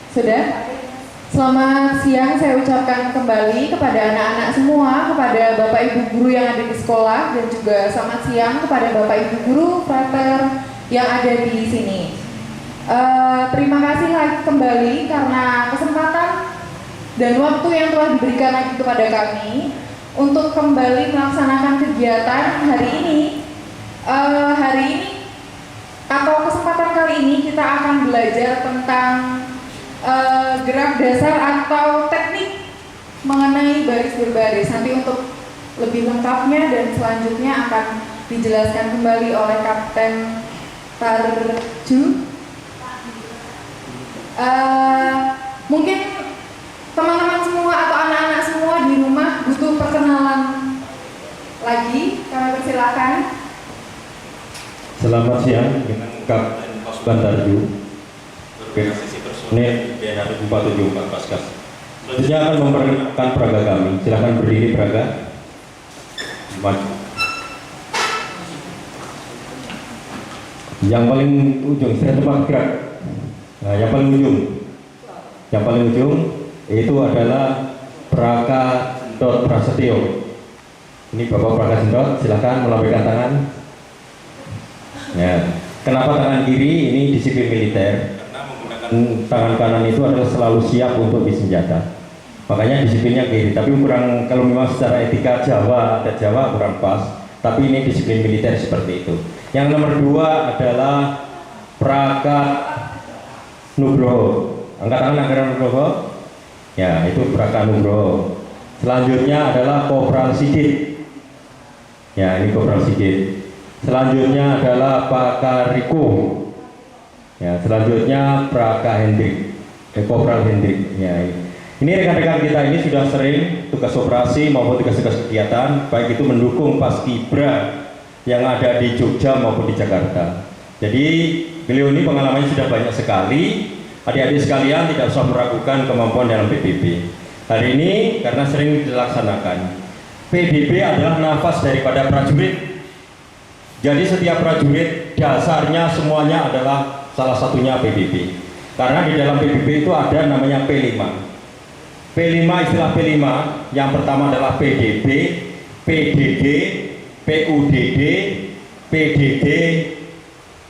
Sudah? Selamat siang saya ucapkan kembali kepada anak-anak semua, kepada Bapak Ibu Guru yang ada di sekolah, dan juga selamat siang kepada Bapak Ibu Guru frater yang ada di sini. Terima kasih lagi kembali karena kesempatan dan waktu yang telah diberikan lagi kepada kami untuk kembali melaksanakan kegiatan hari ini. Hari ini atau kesempatan kali ini kita akan belajar tentang gerak dasar atau teknik mengenai baris berbaris. Nanti untuk lebih lengkapnya dan selanjutnya akan dijelaskan kembali oleh Kapten Tarju. Mungkin teman-teman semua atau anak-anak semua di rumah butuh perkenalan lagi. Kami persilakan. Selamat siang, dengan Kapten Tarju. Organisasi personil BNR 474 Paskas. Selanjutnya akan memperkenalkan praga kami. Silakan berdiri praga. Maju. Yang paling ujung, saya tempat gerak. Nah, yang paling ujung itu adalah Praka Sendot Prasetyo. Ini Bapak Praka Sendot, silakan melambaikan tangan. Ya. Kenapa tangan kiri? Ini disiplin militer. Tangan kanan itu adalah selalu siap untuk disenjata, makanya disiplinnya kiri. Tapi kurang, kalau memang secara etika Jawa ada Jawa kurang pas, tapi ini disiplin militer seperti itu. Yang nomor 2 adalah Praka Nugroho. Angkat tangan Praka Nugroho. Ya, itu Praka Nugroho. Selanjutnya adalah Kopral Sigit. Ya, ini Kopral Sigit. Selanjutnya adalah Pak Kariko. Ya, selanjutnya Praka Hendrik, Kopral Hendrik. Ya, ini rekan-rekan kita ini sudah sering tugas operasi maupun tugas-tugas kegiatan, baik itu mendukung Paskibra yang ada di Jogja maupun di Jakarta. Jadi beliau ini pengalamannya sudah banyak sekali. Adik-adik sekalian tidak usah meragukan kemampuan dalam PBB. Hari ini karena sering dilaksanakan, PBB adalah nafas daripada prajurit. Jadi setiap prajurit dasarnya semuanya adalah salah satunya PBB. Karena di dalam PBB itu ada namanya P5. P5, istilah P5 yang pertama adalah PDB, PDD, PUDD, PDD,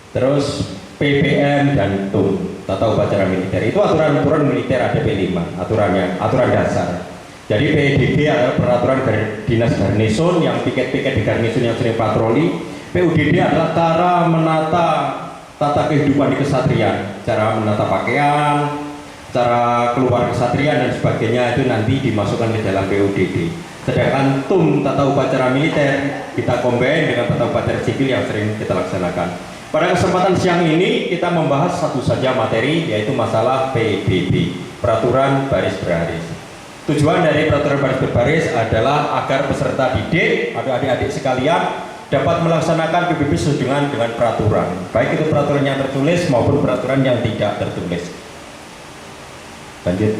terus PPM dan TUM, Tata Upacara Militer. Itu aturan-aturan militer, ada P5 aturannya, aturan dasar. Jadi PDD adalah peraturan dinas garnison yang piket-piket di garnison yang sering patroli. PUDD adalah cara menata tata kehidupan di kesatrian, cara menata pakaian, cara keluar kesatrian dan sebagainya, itu nanti dimasukkan ke dalam PUDD. Sedangkan TUM, Tata Upacara Militer, kita combine dengan Tata Upacara Sipil yang sering kita laksanakan. Pada kesempatan siang ini kita membahas satu saja materi, yaitu masalah PBB, Peraturan Baris Berbaris. Tujuan dari Peraturan Baris Berbaris adalah agar peserta didik atau adik-adik sekalian dapat melaksanakan PBB sesuai dengan peraturan, baik itu peraturan yang tertulis maupun peraturan yang tidak tertulis. Lanjut.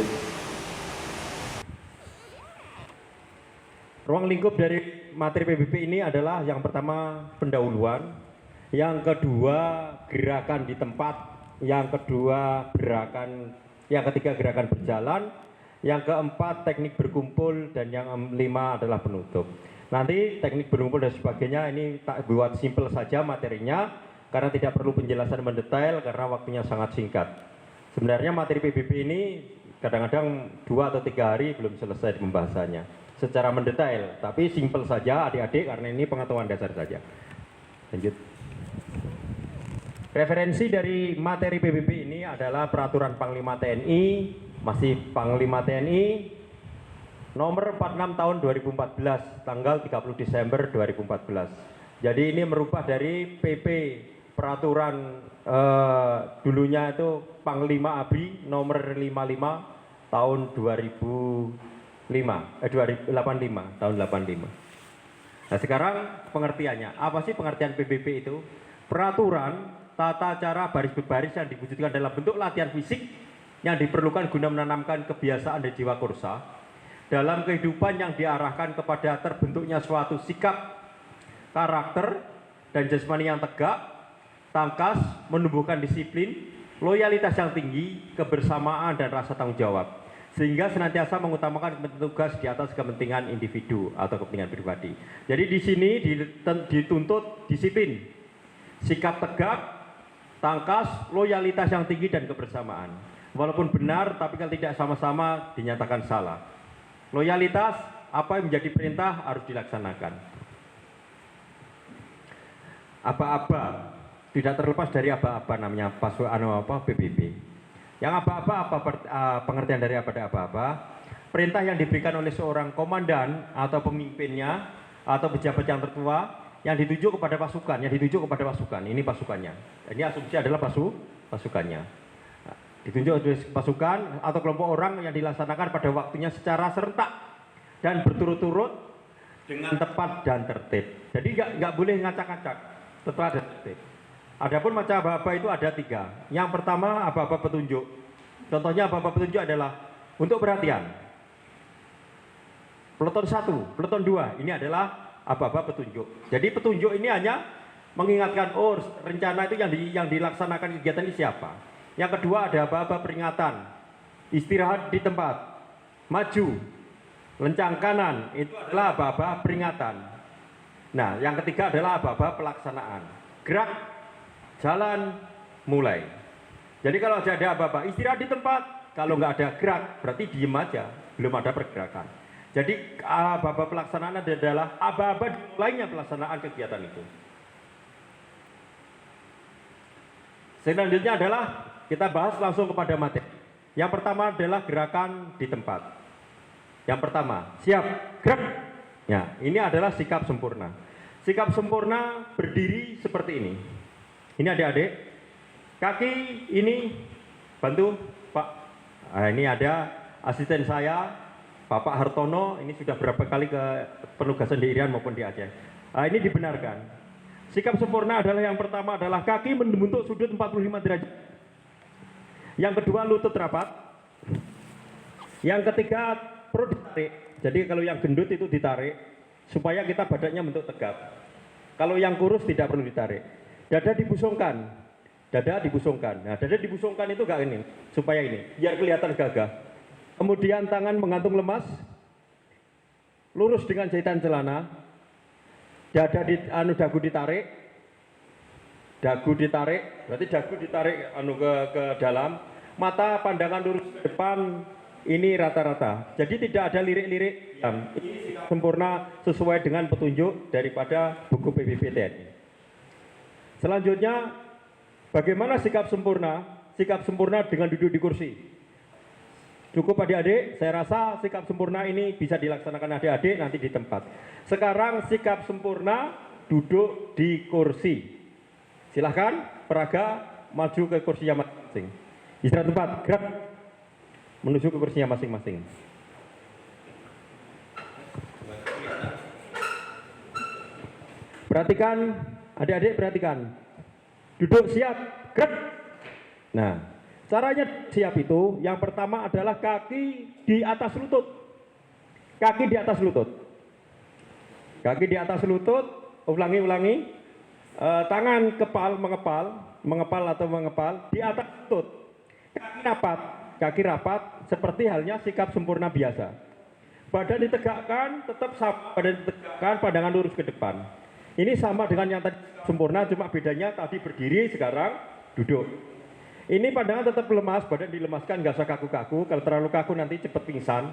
Ruang lingkup dari materi PBB ini adalah yang pertama pendahuluan, yang kedua gerakan di tempat, yang kedua gerakan, yang ketiga gerakan berjalan, yang keempat teknik berkumpul, dan yang kelima adalah penutup. Nanti teknik berkumpul dan sebagainya ini tak buat simpel saja materinya karena tidak perlu penjelasan mendetail karena waktunya sangat singkat. Sebenarnya materi PBB ini kadang-kadang 2 atau 3 hari belum selesai pembahasannya secara mendetail, tapi simpel saja adik-adik karena ini pengetahuan dasar saja. Lanjut. Referensi dari materi PBB ini adalah Peraturan Panglima TNI, masih Panglima TNI nomor 46 tahun 2014, tanggal 30 Desember 2014. Jadi ini merubah dari PP peraturan dulunya itu Panglima ABRI nomor 55 tahun 2085 tahun 85. Nah, sekarang pengertiannya. Apa sih pengertian PBB itu? Peraturan tata cara baris berbaris yang diwujudkan dalam bentuk latihan fisik yang diperlukan guna menanamkan kebiasaan dan jiwa kursa dalam kehidupan yang diarahkan kepada terbentuknya suatu sikap, karakter, dan jasmani yang tegak, tangkas, menumbuhkan disiplin, loyalitas yang tinggi, kebersamaan dan rasa tanggung jawab, sehingga senantiasa mengutamakan tugas di atas kepentingan individu atau kepentingan pribadi. Jadi di sini dituntut disiplin, sikap tegak, tangkas, loyalitas yang tinggi dan kebersamaan. Walaupun benar, tapi kalau tidak sama-sama dinyatakan salah. Loyalitas, apa yang menjadi perintah harus dilaksanakan. Aba-aba, tidak terlepas dari aba-aba namanya PBB. Yang aba-aba, pengertian dari aba-aba? Perintah yang diberikan oleh seorang komandan atau pemimpinnya atau pejabat yang tertua yang dituju kepada pasukan, ini pasukannya. Ini asumsi adalah pasukannya. Nah, ditunjuk oleh pasukan atau kelompok orang yang dilaksanakan pada waktunya secara serentak dan berturut-turut dengan tepat dan tertib. Jadi nggak boleh ngacak-ngacak, tepat dan tertib. Adapun macam aba-aba itu ada 3. Yang pertama aba-aba petunjuk. Contohnya aba-aba petunjuk adalah untuk perhatian. Peleton 1, peleton 2, ini adalah aba-aba petunjuk. Jadi petunjuk ini hanya mengingatkan, oh rencana itu yang dilaksanakan kegiatan ini siapa. Yang kedua ada aba-aba peringatan, istirahat di tempat, maju, lencang kanan, itu adalah aba-aba peringatan. Nah, yang ketiga adalah aba-aba pelaksanaan, gerak, jalan, mulai. Jadi kalau ada aba-aba istirahat di tempat, kalau nggak ada gerak berarti diem aja, belum ada pergerakan. Jadi aba-aba pelaksanaan adalah aba-aba dimulainya pelaksanaan kegiatan itu. Selanjutnya adalah kita bahas langsung kepada materi. Yang pertama adalah gerakan di tempat. Yang pertama, siap, gerak. Ya, ini adalah sikap sempurna. Sikap sempurna berdiri seperti ini. Ini adik-adik, kaki ini bantu Pak. Nah, ini ada asisten saya, Bapak Hartono. Ini sudah berapa kali ke penugasan di Irian maupun di Aceh. Nah, ini dibenarkan. Sikap sempurna adalah yang pertama adalah kaki membentuk sudut 45 derajat. Yang kedua lutut rapat. Yang ketiga perut ditarik. Jadi kalau yang gendut itu ditarik supaya kita badannya bentuk tegap. Kalau yang kurus tidak perlu ditarik. Dada dibusungkan. Nah, dada dibusungkan itu enggak ini, supaya ini, biar kelihatan gagah. Kemudian tangan menggantung lemas, lurus dengan jahitan celana. Dada dagu ditarik. Berarti dagu ditarik ke dalam. Mata pandangan lurus ke depan, ini rata-rata. Jadi tidak ada lirik-lirik. Ini sikap sempurna sesuai dengan petunjuk daripada buku PBB TNI. Selanjutnya, bagaimana sikap sempurna? Sikap sempurna dengan duduk di kursi. Cukup adik-adik, saya rasa sikap sempurna ini bisa dilaksanakan adik-adik nanti di tempat. Sekarang sikap sempurna duduk di kursi. Silahkan peraga maju ke kursinya masing-masing. Istirahat tempat, gerak menuju ke kursinya masing-masing. Perhatikan, adik-adik perhatikan. Duduk siap, gerak. Nah, caranya siap itu yang pertama adalah kaki di atas lutut. Kaki di atas lutut. Kaki di atas lutut, ulangi. Tangan mengepal di atas lutut. Kaki rapat seperti halnya sikap sempurna biasa. Badan ditegakkan, tetap sama, badan ditegakkan, pandangan lurus ke depan. Ini sama dengan yang tadi sempurna, cuma bedanya tadi berdiri, sekarang duduk. Ini pandangan tetap lemas, badan dilemaskan, nggak usah kaku-kaku. Kalau terlalu kaku nanti cepat pingsan.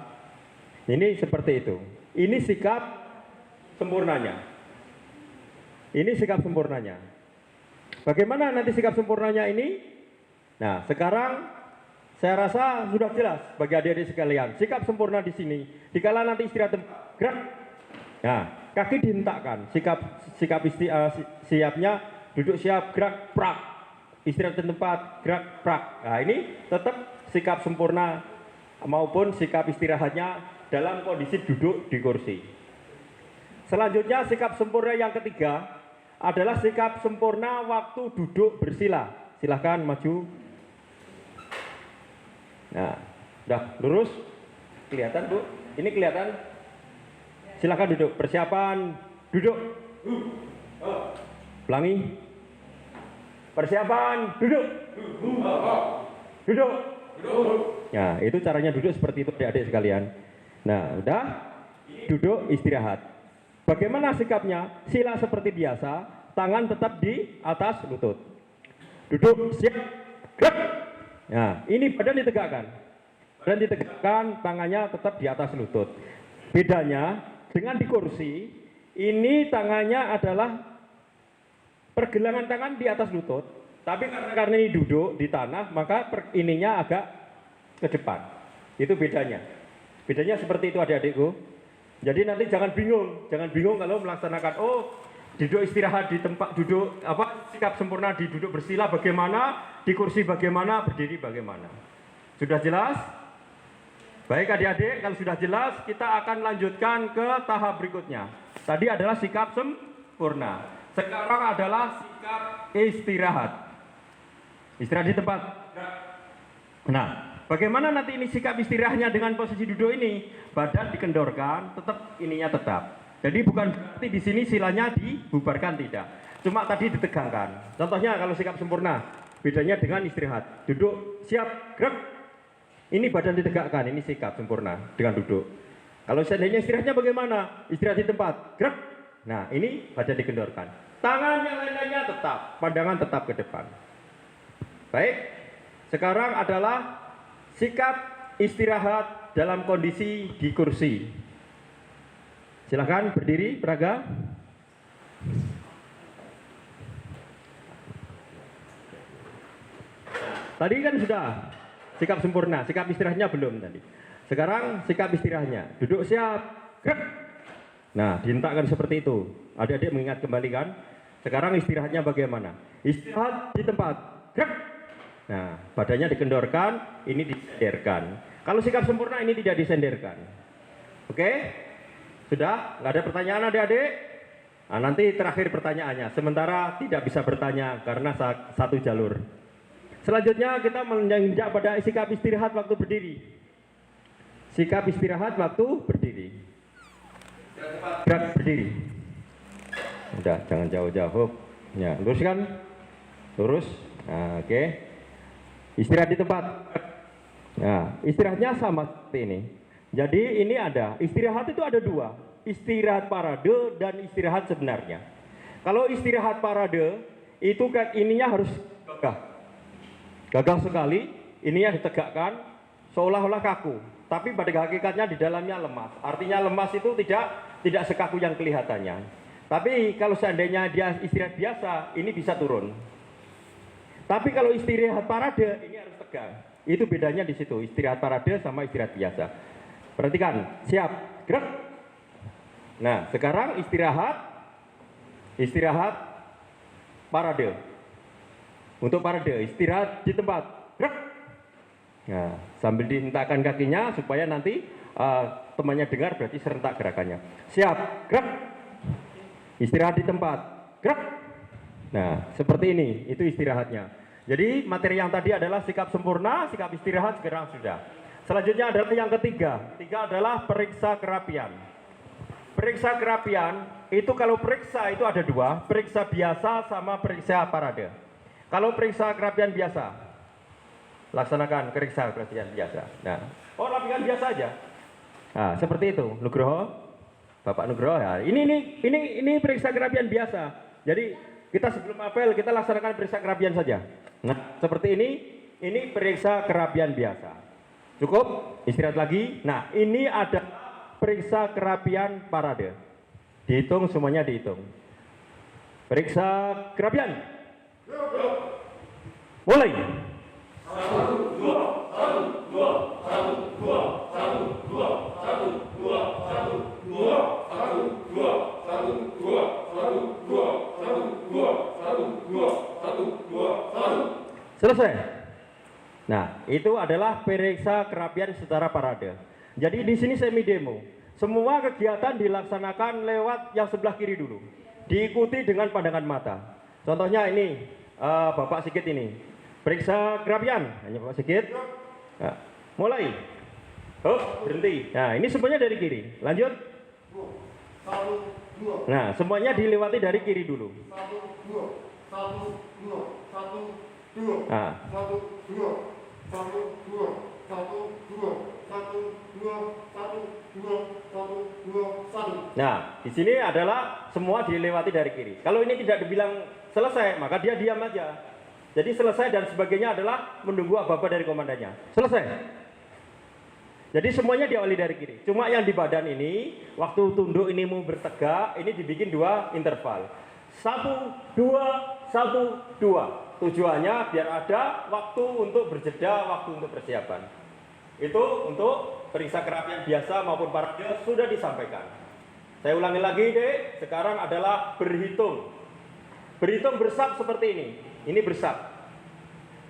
Ini seperti itu. Ini sikap sempurnanya. Bagaimana nanti sikap sempurnanya ini? Nah, sekarang saya rasa sudah jelas bagi adik-adik sekalian. Sikap sempurna di sini. Dikala nanti istirahat gerak. Nah, kaki dihentakkan. Sikap siapnya duduk siap, gerak, prak. Istirahat di tempat, gerak, prak. Nah, ini tetap sikap sempurna maupun sikap istirahatnya dalam kondisi duduk di kursi. Selanjutnya sikap sempurna yang ketiga adalah sikap sempurna waktu duduk bersila. Silahkan maju. Nah, udah lurus? Kelihatan, Bu? Ini kelihatan? Silahkan duduk. Persiapan duduk. Ulangi. Persiapan duduk. Duduk. Nah, itu caranya duduk seperti itu adik-adik sekalian. Nah, udah duduk istirahat. Bagaimana sikapnya? Sila seperti biasa, tangan tetap di atas lutut. Duduk, siap, gerak. Nah, ini badan ditegakkan. Badan ditegakkan, tangannya tetap di atas lutut. Bedanya dengan di kursi, ini tangannya adalah pergelangan tangan di atas lutut. Tapi karena ini duduk di tanah, maka ininya agak ke depan. Itu bedanya. Bedanya seperti itu adik-adikku. Jadi nanti jangan bingung kalau melaksanakan duduk istirahat di tempat duduk sikap sempurna di duduk bersila bagaimana, di kursi bagaimana, berdiri bagaimana. Sudah jelas? Baik adik-adik, kalau sudah jelas kita akan lanjutkan ke tahap berikutnya. Tadi adalah sikap sempurna. Sekarang adalah sikap istirahat. Istirahat di tempat. Nah, bagaimana nanti ini sikap istirahatnya dengan posisi duduk ini? Badan dikendorkan, tetap ininya tetap. Jadi bukan berarti di sini silanya dibubarkan, tidak. Cuma tadi ditegangkan. Contohnya kalau sikap sempurna, bedanya dengan istirahat. Duduk, siap, gerak. Ini badan ditegakkan, ini sikap sempurna dengan duduk. Kalau seandainya istirahatnya bagaimana? Istirahat di tempat, gerak. Nah, ini badan dikendorkan. Tangan yang lain-lainnya tetap, pandangan tetap ke depan. Baik, sekarang adalah sikap istirahat dalam kondisi di kursi. Silakan berdiri, Praga. Tadi kan sudah sikap sempurna, sikap istirahatnya belum tadi. Sekarang sikap istirahatnya, duduk siap, gerak. Nah, dihentakkan seperti itu. Adik-adik mengingat kembali kan? Sekarang istirahatnya bagaimana? Istirahat di tempat, gerak. Nah, badannya dikendorkan, ini disenderkan. Kalau sikap sempurna ini tidak disenderkan. Oke? Sudah? Nggak ada pertanyaan adik-adik? Nah, nanti terakhir pertanyaannya. Sementara tidak bisa bertanya karena satu jalur. Selanjutnya kita menginjak pada sikap istirahat waktu berdiri. Sikap istirahat waktu berdiri. Gerak berdiri. Udah, jangan jauh-jauh. Ya, luruskan. Lurus. Nah, oke. Istirahat di tempat. Nah, istirahatnya sama seperti ini. Jadi ini ada, istirahat itu ada dua. Istirahat parade dan istirahat sebenarnya. Kalau istirahat parade, itu ininya harus gagah. Gagah sekali, ininya ditegakkan, seolah-olah kaku. Tapi pada hakikatnya di dalamnya lemas. Artinya lemas itu tidak sekaku yang kelihatannya. Tapi kalau seandainya dia istirahat biasa, ini bisa turun. Tapi kalau istirahat parade ini harus tegang. Itu bedanya di situ, istirahat parade sama istirahat biasa. Perhatikan, siap, gerak. Nah, sekarang istirahat parade. Untuk parade, istirahat di tempat, gerak. Nah, sambil dihentakkan kakinya supaya nanti temannya dengar berarti serentak gerakannya. Siap, gerak. Istirahat di tempat, gerak. Nah, seperti ini, itu istirahatnya. Jadi materi yang tadi adalah sikap sempurna, sikap istirahat sekarang sudah. Selanjutnya adalah yang ketiga. Ketiga adalah periksa kerapian. Periksa kerapian, itu kalau periksa itu ada dua, periksa biasa sama periksa parade. Kalau periksa kerapian biasa, laksanakan periksa kerapian biasa. Nah, latihan biasa aja. Nah, seperti itu, Nugroho. Bapak Nugroho ya. Ini periksa kerapian biasa. Jadi kita sebelum apel kita laksanakan periksa kerapian saja. Nah, seperti ini periksa kerapian biasa. Cukup? Istirahat lagi. Nah, ini ada periksa kerapian parade. Dihitung semuanya dihitung. Periksa kerapian. Mulai. 1, 2, 1, 2, 1, 2, 1, 2, 1, 2, 1, 2, 1, 2, 1, 2, 1, 2, 1, 2, 1, 2, 1, 2, 1. Selesai. Nah, itu adalah periksa kerapian secara parade. Jadi di sini semi demo. Semua kegiatan dilaksanakan lewat yang sebelah kiri dulu. Diikuti dengan pandangan mata. Contohnya ini, Bapak Sigit ini. Periksa kerapian, hanya Bapak Sigit. Nah, mulai. Berhenti. Nah, ini semuanya dari kiri. Lanjut. 1, 2. Nah, semuanya dilewati dari kiri dulu. 1, 2, 1, 2, 1, 2. Nah, nah, di sini adalah semua dilewati dari kiri. Kalau ini tidak dibilang selesai, maka dia diam aja. Jadi selesai dan sebagainya adalah menunggu apa-apa dari komandannya. Selesai. Jadi semuanya diawali dari kiri. Cuma yang di badan ini, waktu tunduk ini mau bertegak, ini dibikin 2 interval. 1, 2, 1, 2. Tujuannya biar ada waktu untuk berjeda, waktu untuk persiapan. Itu untuk periksa kerapian biasa maupun parade sudah disampaikan. Saya ulangi lagi deh, sekarang adalah berhitung. Berhitung bersab seperti ini. Ini bersab.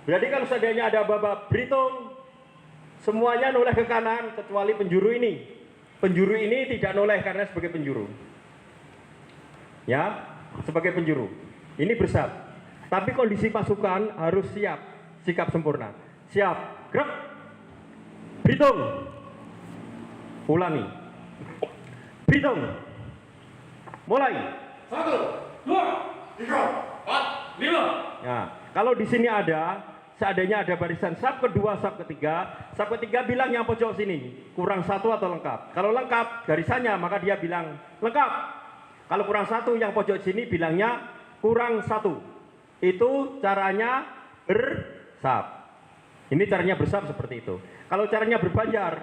Berarti kalau seandainya ada babak berhitung, semuanya noleh ke kanan kecuali penjuru ini. Penjuru ini tidak noleh karena sebagai penjuru. Ya, sebagai penjuru. Ini bersab. Tapi kondisi pasukan harus siap, sikap sempurna. Siap, gerak. Berhitung. Ulangi. Berhitung. Mulai. 1, 2, 3, 4, 5. Nah, kalau di sini ada, seandainya ada barisan sub kedua, sub ketiga bilang yang pojok sini kurang 1 atau lengkap. Kalau lengkap garisannya maka dia bilang lengkap. Kalau kurang 1 yang pojok sini bilangnya kurang 1. Itu caranya bersab. Ini caranya bersab seperti itu. Kalau caranya berbanjar,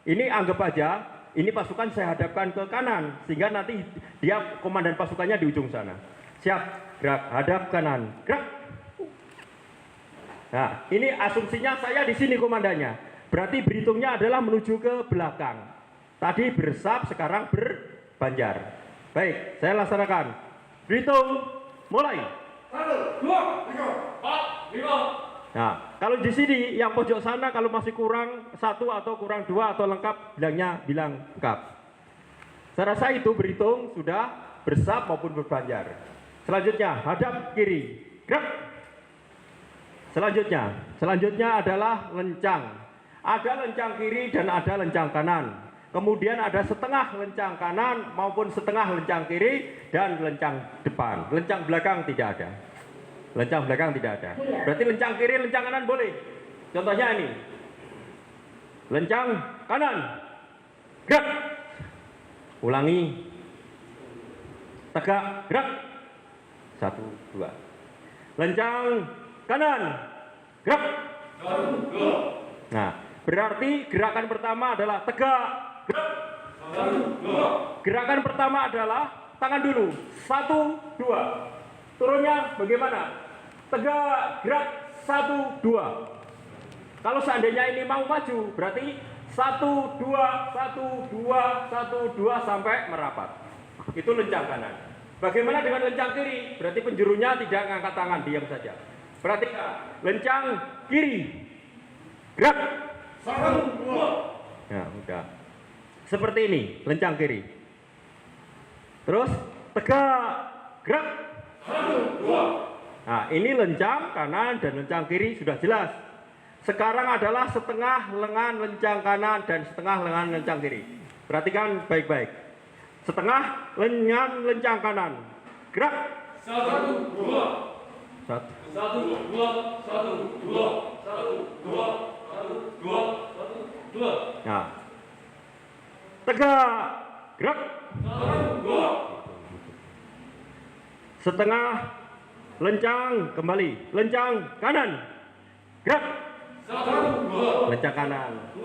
ini anggap aja ini pasukan saya hadapkan ke kanan sehingga nanti dia komandan pasukannya di ujung sana. Siap, gerak, hadap kanan, gerak. Nah, ini asumsinya saya di sini komandannya. Berarti berhitungnya adalah menuju ke belakang. Tadi bersab, sekarang berbanjar. Baik, saya laksanakan. Berhitung, mulai. 1, 2, 3, 4, 5. Nah, kalau di sini yang pojok sana kalau masih kurang 1 atau kurang 2 atau lengkap, bilang lengkap. Saya rasa itu berhitung sudah bersab maupun berbanjar. Selanjutnya, hadap kiri, gerak. Selanjutnya adalah lencang. Ada lencang kiri dan ada lencang kanan. Kemudian ada setengah lencang kanan maupun setengah lencang kiri dan lencang depan. Lencang belakang tidak ada. Lencang belakang tidak ada. Berarti lencang kiri, lencang kanan boleh. Contohnya ini. Lencang kanan. Gerak. Ulangi. Tegak, gerak. 1, 2. Lencang kanan. Gerak. 1, 2. Nah, berarti gerakan pertama adalah tegak. Gerak. 1, 2. Gerakan pertama adalah tangan dulu. 1, 2. Turunnya bagaimana? Tegak, gerak. 1, 2. Kalau seandainya ini mau maju, berarti 1, 2, 1, 2, 1, 2 sampai merapat. Itu lencang kanan. Bagaimana dengan lencang kiri? Berarti penjurunya tidak ngangkat tangan, diam saja. Perhatikan, lencang kiri. Gerak. 1, 2. Ya, udah. Seperti ini, lencang kiri. Terus tegak, gerak. 1, 2. Nah, ini lencang kanan dan lencang kiri sudah jelas. Sekarang adalah setengah lengan lencang kanan dan setengah lengan lencang kiri. Perhatikan baik-baik. Setengah lengan lencang kanan. Gerak. 1, 2. 1. 1, 2, 1, 2, 1, 2, 1, 2, 1, 2. Nah. Tegak. Gerak. 1, 2. Setengah lencang kembali. Lencang kanan. Gerak. 1, 2. Lencang kanan. 2,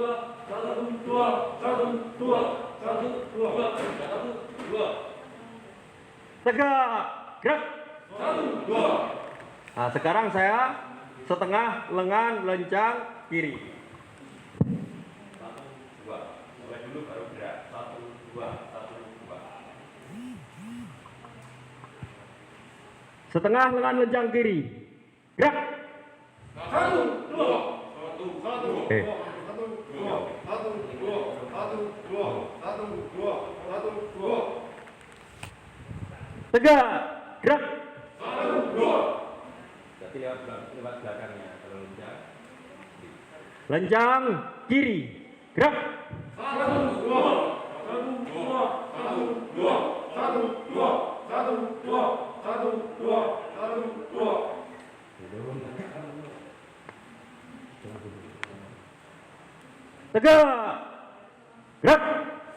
1, 2, 1, 2, 1, 2, 1, 2. Tegak. Gerak. 1, 2. Nah, sekarang saya setengah lengan lencang kiri. 1, 2. Mulai dulu baru gerak. 1, 2, 1, 2. Setengah lengan lencang kiri. Gerak. 1, 2. 1, 1, 2. Eh. 1, 2. 1, 2. 1, 2. 1, 2. 1, 2. Tegak. Gerak. 1, 2. Berarti lewat belakangnya kalau lencang. Lencang kiri. Gerak. 1, 2. 1, 2. 1, 2. 1, 2. 1, 2. 1, 2. 1, 2. tegak, gerak.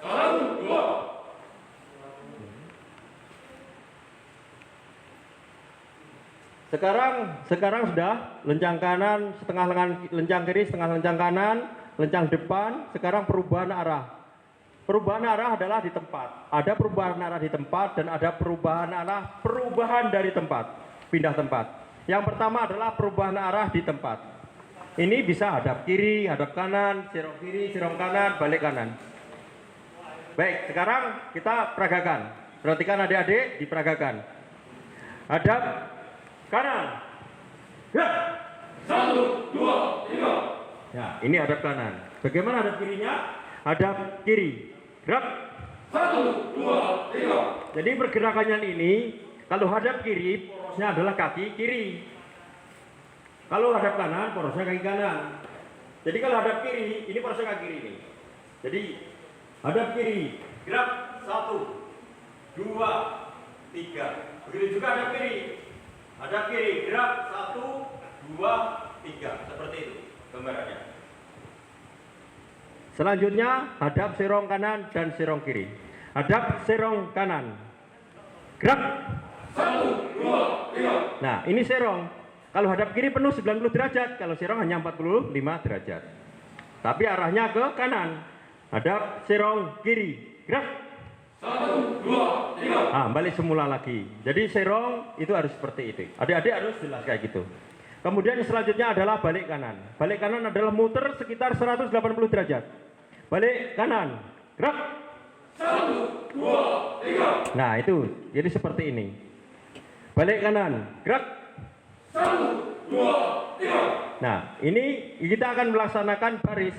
1, 2. Sekarang sudah lencang kanan, setengah lengan lencang kiri, setengah lencang kanan, lencang depan. Sekarang perubahan arah. Perubahan arah adalah di tempat. Ada perubahan arah di tempat dan ada perubahan arah dari tempat, pindah tempat. Yang pertama adalah perubahan arah di tempat. Ini bisa hadap kiri, hadap kanan, sirong kiri, sirong kanan, balik kanan. Baik, sekarang kita peragakan. Perhatikan adik-adik, diperagakan. Hadap kanan. Ya. 1, 2, 3. Ya, ini hadap kanan. Bagaimana hadap kirinya? Hadap kiri. Gerak. 1, 2, 3. Jadi pergerakannya ini, kalau hadap kiri, porosnya adalah kaki kiri. Kalau hadap kanan, porosnya kaki kanan. Jadi kalau hadap kiri, ini porosnya kaki kiri nih. Jadi hadap kiri, gerak 1, 2, 3. Begitu juga hadap kiri. Hadap kiri, gerak 1, 2, 3. Seperti itu gambarannya. Selanjutnya hadap serong kanan dan serong kiri. Hadap serong kanan. Gerak. 1, 2, 3. Nah, ini serong. Kalau hadap kiri penuh 90 derajat, kalau serong hanya 45 derajat. Tapi arahnya ke kanan. Hadap serong kiri. Gerak. 1, 2, 3. Ah, balik semula lagi. Jadi serong itu harus seperti itu. Adik-adik harus jelas kayak gitu. Kemudian selanjutnya adalah balik kanan. Balik kanan adalah muter sekitar 180 derajat. Balik kanan. Gerak. 1, 2, 3. Nah, itu. Jadi seperti ini. Balik kanan. Gerak. 1, 2, 3. Nah, ini kita akan melaksanakan baris.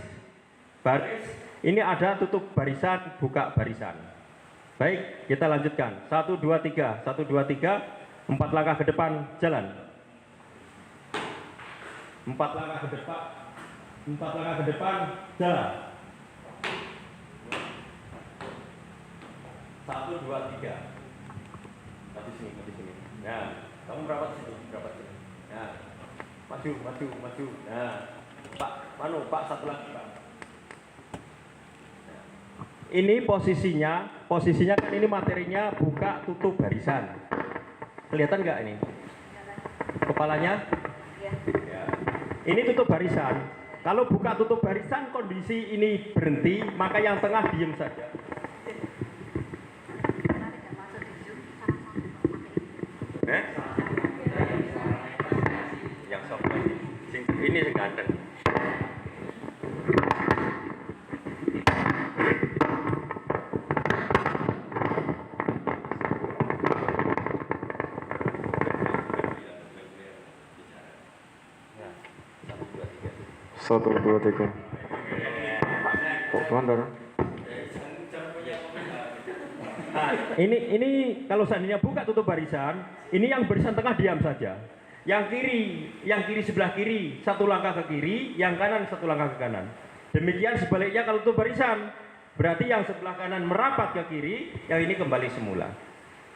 Baris. Ini ada tutup barisan, buka barisan. Baik, kita lanjutkan. 1, 2, 3. 1, 2, 3. 4 langkah ke depan, jalan. 4 langkah ke depan. 4 langkah ke depan, jalan. 1, 2, 3. Mati sini. Nah, kamu merapat sini, Nah, maju. Nah, Pak, satu lagi, Pak. Nah, ini posisinya kan ini materinya buka tutup barisan. Kelihatan nggak ini? Kepalanya? Ya. Ini tutup barisan. Kalau buka tutup barisan kondisi ini berhenti, maka yang tengah diem saja. Yang soft ini ganteng. Satu, dua, tiga. Kok bandar? Nah, ini kalau seandainya buka tutup barisan, ini yang barisan tengah diam saja. Yang kiri sebelah kiri satu langkah ke kiri, yang kanan satu langkah ke kanan. Demikian sebaliknya kalau tutup barisan, berarti yang sebelah kanan merapat ke kiri, yang ini kembali semula.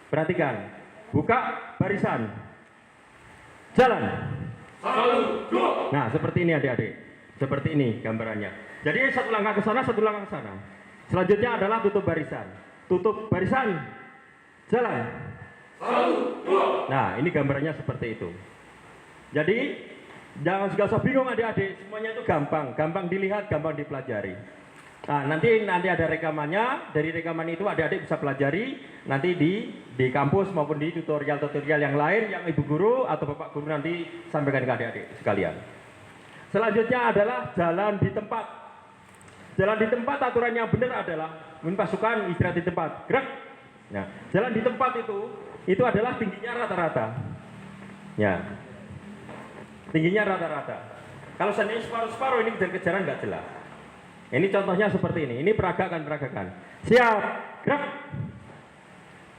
Perhatikan, buka barisan, jalan. 1, 2. Nah, seperti ini adik-adik, seperti ini gambarannya. Jadi satu langkah ke sana, satu langkah ke sana. Selanjutnya adalah tutup barisan. Tutup barisan, jalan. 1, 2. Nah, ini gambarnya seperti itu. Jadi jangan usah bingung adik-adik, semuanya itu gampang dilihat, gampang dipelajari. Nah, nanti ada rekamannya. Dari rekaman itu adik-adik bisa pelajari nanti di kampus maupun di tutorial yang lain yang ibu guru atau bapak guru nanti sampaikan ke adik-adik sekalian. Selanjutnya adalah jalan di tempat. Jalan di tempat aturan yang benar adalah pasukan istirahat di tempat, gerak. Nah, jalan di tempat itu adalah tingginya rata-rata. Ya, tingginya rata-rata. Kalau seandainya separuh-separuh ini kejar-kejaran nggak jelas. Ini contohnya seperti ini. Ini peragakan. Siap, gerak.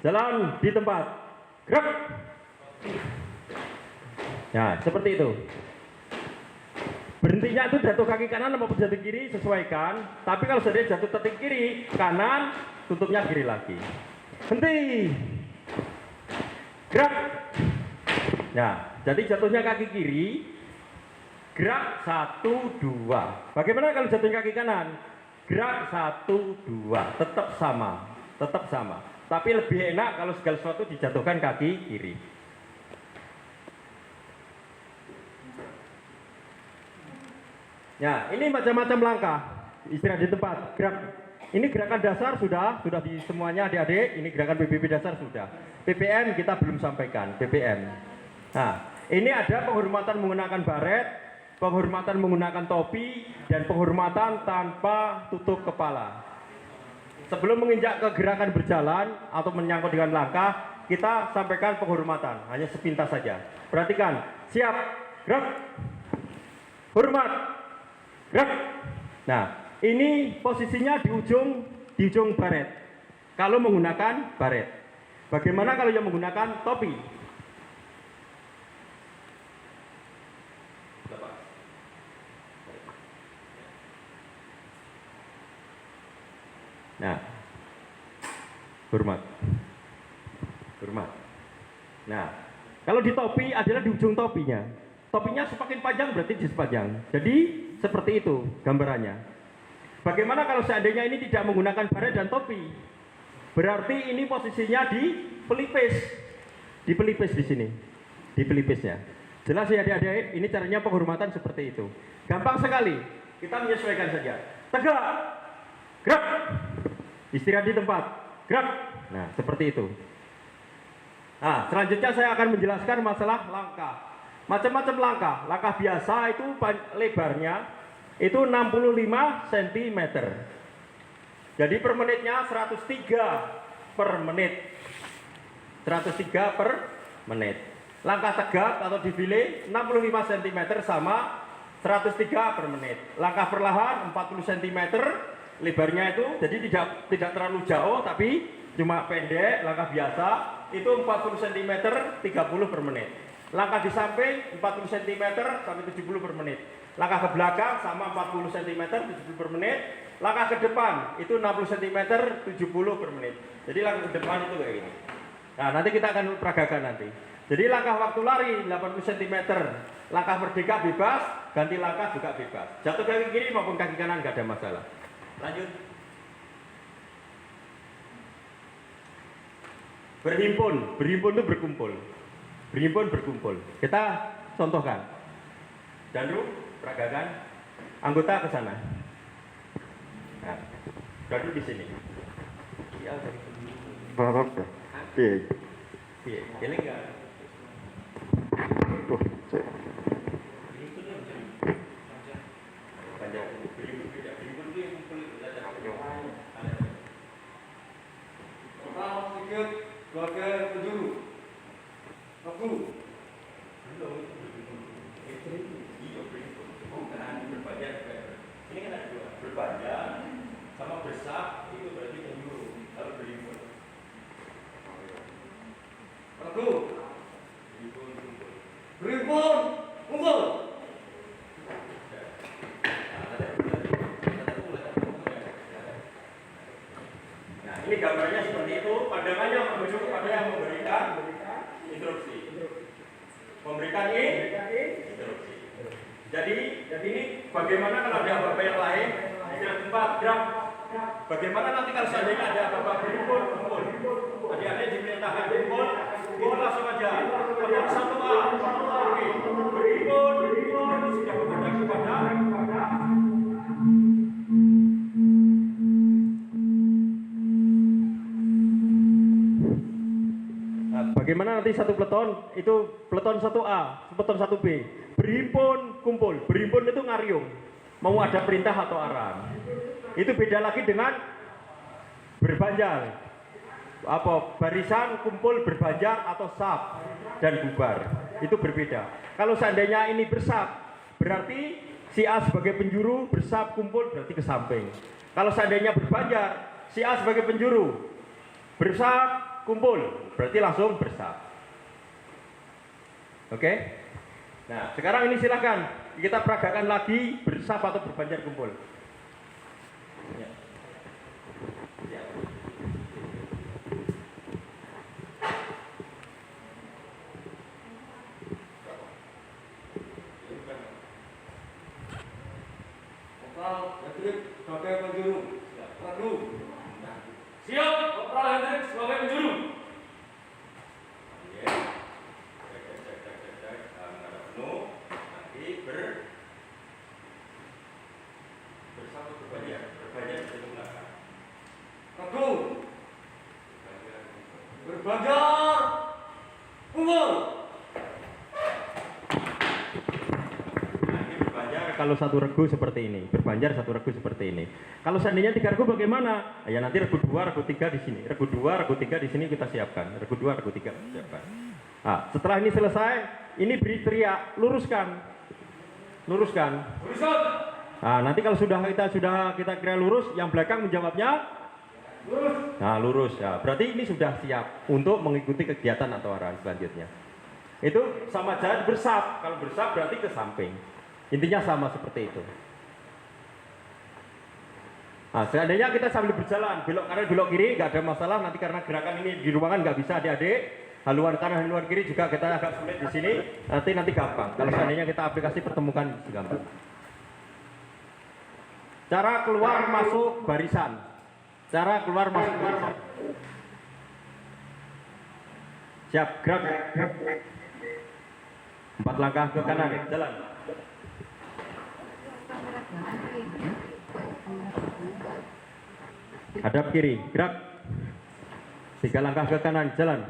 Jalan di tempat, gerak. Nah, seperti itu. Berhentinya itu jatuh kaki kanan maupun jatuh kiri sesuaikan. Tapi kalau sudah jatuh tetik kiri, kanan, tutupnya kiri lagi. Henti. Gerak. Nah, jadi jatuhnya kaki kiri, Gerak 1, 2. Bagaimana kalau jatuhin kaki kanan? Gerak 1, 2. Tetap sama. Tetap sama. Tapi lebih enak kalau segala sesuatu dijatuhkan kaki kiri. Ya, ini macam-macam langkah. Istirahat di tempat. Gerak. Ini gerakan dasar sudah di semuanya adik-adik. Ini gerakan PBB dasar sudah. PPM kita belum sampaikan. PPM. Nah, ini ada penghormatan menggunakan baret, penghormatan menggunakan topi, dan penghormatan tanpa tutup kepala. Sebelum menginjak ke gerakan berjalan atau menyangkut dengan langkah, kita sampaikan penghormatan. Hanya sepintas saja. Perhatikan. Siap. Gerak. Hormat. Gerak. Nah, ini posisinya di ujung baret. Kalau menggunakan baret. Bagaimana kalau yang menggunakan topi? Nah, hormat. Nah, kalau di topi adalah di ujung topinya. Topinya semakin panjang berarti di sepanjang. Jadi seperti itu gambarannya. Bagaimana kalau seandainya ini tidak menggunakan baret dan topi? Berarti ini posisinya di pelipis. Di pelipis di sini. Di pelipisnya. Jelas ya adik-adik, ini caranya penghormatan seperti itu. Gampang sekali. Kita menyesuaikan saja. Tegak. Gerak. Istirahat di tempat. Gerak. Nah, seperti itu. Nah, selanjutnya saya akan menjelaskan masalah langkah. Macam-macam langkah. Langkah biasa itu lebarnya itu 65 cm. Jadi per menitnya 103 per menit. 103 per menit. Langkah tegak atau defile 65 cm sama 103 per menit. Langkah perlahan 40 cm lebarnya itu, jadi tidak terlalu jauh tapi cuma pendek. Langkah biasa itu 40 cm 30 per menit. Langkah di samping 40 cm sampai 70 per menit. Langkah ke belakang sama 40 cm 70 per menit. Langkah ke depan itu 60 cm 70 per menit. Jadi langkah ke depan itu kayak gini. Nah, nanti kita akan peragakan nanti. Jadi langkah waktu lari 80 cm, langkah merdeka bebas, ganti langkah juga bebas. Jatuh kaki kiri maupun kaki kanan nggak ada masalah. Lanjut. Berhimpun itu berkumpul. Berkumpul. Kita contohkan. Danru, peragakan. Anggota ke sana. Nah, Danru di sini. Iya, Bapak deh. Iya. iya, ini enggak. Tuh, cek. Panjang. Berhimpun itu yang kumpul belajar. Total sedikit keluarga penjuru. Aku. Bukan berpanjang. Ini kan ada dua. Berpanjang sama besar itu berarti penjuru. Kalau berhimpun. Aku. Berimpun. Kumpul. Nah, ini gambarnya seperti itu. Pandangannya menuju kepada yang memberikan instruksi. Memberikan instruksi. Jadi ini bagaimana kalau ada bapak yang lain di tempat gerak. Bagaimana nanti kalau seandainya ada bapak berhimpun, kumpul. Adik-adik diperintahkan kumpul, itu langsung aja. Kelompok 1A, oke. Berhimpun, berarti sudah menghadap kepada. Bagaimana nanti satu peleton, itu peleton 1A, peleton 1B, berhimpun, kumpul. Berhimpun itu ngariung, mau ada perintah atau arahan. Itu beda lagi dengan berbanjar. Apa barisan, kumpul, berbanjar atau saf dan bubar. Itu berbeda. Kalau seandainya ini bersaf, berarti si A sebagai penjuru, bersaf, kumpul berarti ke samping. Kalau seandainya berbanjar, si A sebagai penjuru, bersaf, kumpul berarti langsung bersaf. Oke? Nah, sekarang ini silakan kita peragakan lagi bersaf atau berbanjar kumpul. Ya. Ya. Kopral Hendrik sebagai penjuru. Regu. Siap, Kopral Hendrik sebagai penjuru. Oke. Cek. Menghadap penuh. Nanti bersatu berbanyak dari belakang. Regu. Berbanjar. Unggul. Kalau satu regu seperti ini, berbanjar satu regu seperti ini. Kalau seandainya 3 regu bagaimana? Ya nanti regu 2, regu 3 di sini. Regu 2, regu 3 di sini kita siapkan. Regu 2, regu 3 siapkan. Nah, setelah ini selesai, ini beri teriak, luruskan. Luruskan. Nah, nanti kalau kita kira lurus, yang belakang menjawabnya lurus. Nah, lurus. Ya, berarti ini sudah siap untuk mengikuti kegiatan atau arahan selanjutnya. Itu sama jalan bersab. Kalau bersab berarti ke samping. Intinya sama seperti itu. Nah, seandainya kita sambil berjalan, belok kanan, belok kiri, nggak ada masalah. Nanti karena gerakan ini di ruangan nggak bisa adik-adik. Haluan kanan, haluan kiri juga kita agak sulit di sini. Nanti gampang. Kalau seandainya kita aplikasi pertemukan gampang. Cara keluar masuk barisan. Cara keluar masuk barisan. Siap, gerak. 4 langkah ke kanan, jalan. Hadap kiri, gerak. 3 langkah ke kanan, jalan.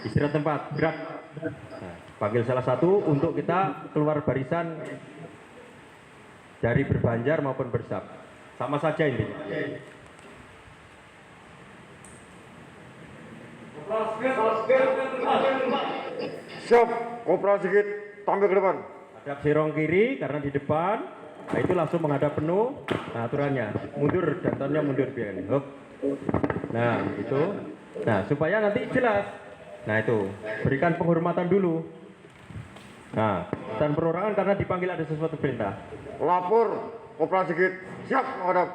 Istirahat tempat, gerak. Nah, panggil salah satu untuk kita keluar barisan dari berbanjar maupun bersab. Sama saja ini. Siap, Kopral Sigit, tampil ke depan. Hadap serong kiri karena di depan. Nah, itu langsung menghadap penuh. Nah, aturannya mundur, jantannya mundur biar ini. Hop. Nah, itu. Nah, supaya nanti jelas. Nah, itu berikan penghormatan dulu. Nah, dan perorangan karena dipanggil ada sesuatu perintah. Lapor, Kopral Sigit, siap menghadap.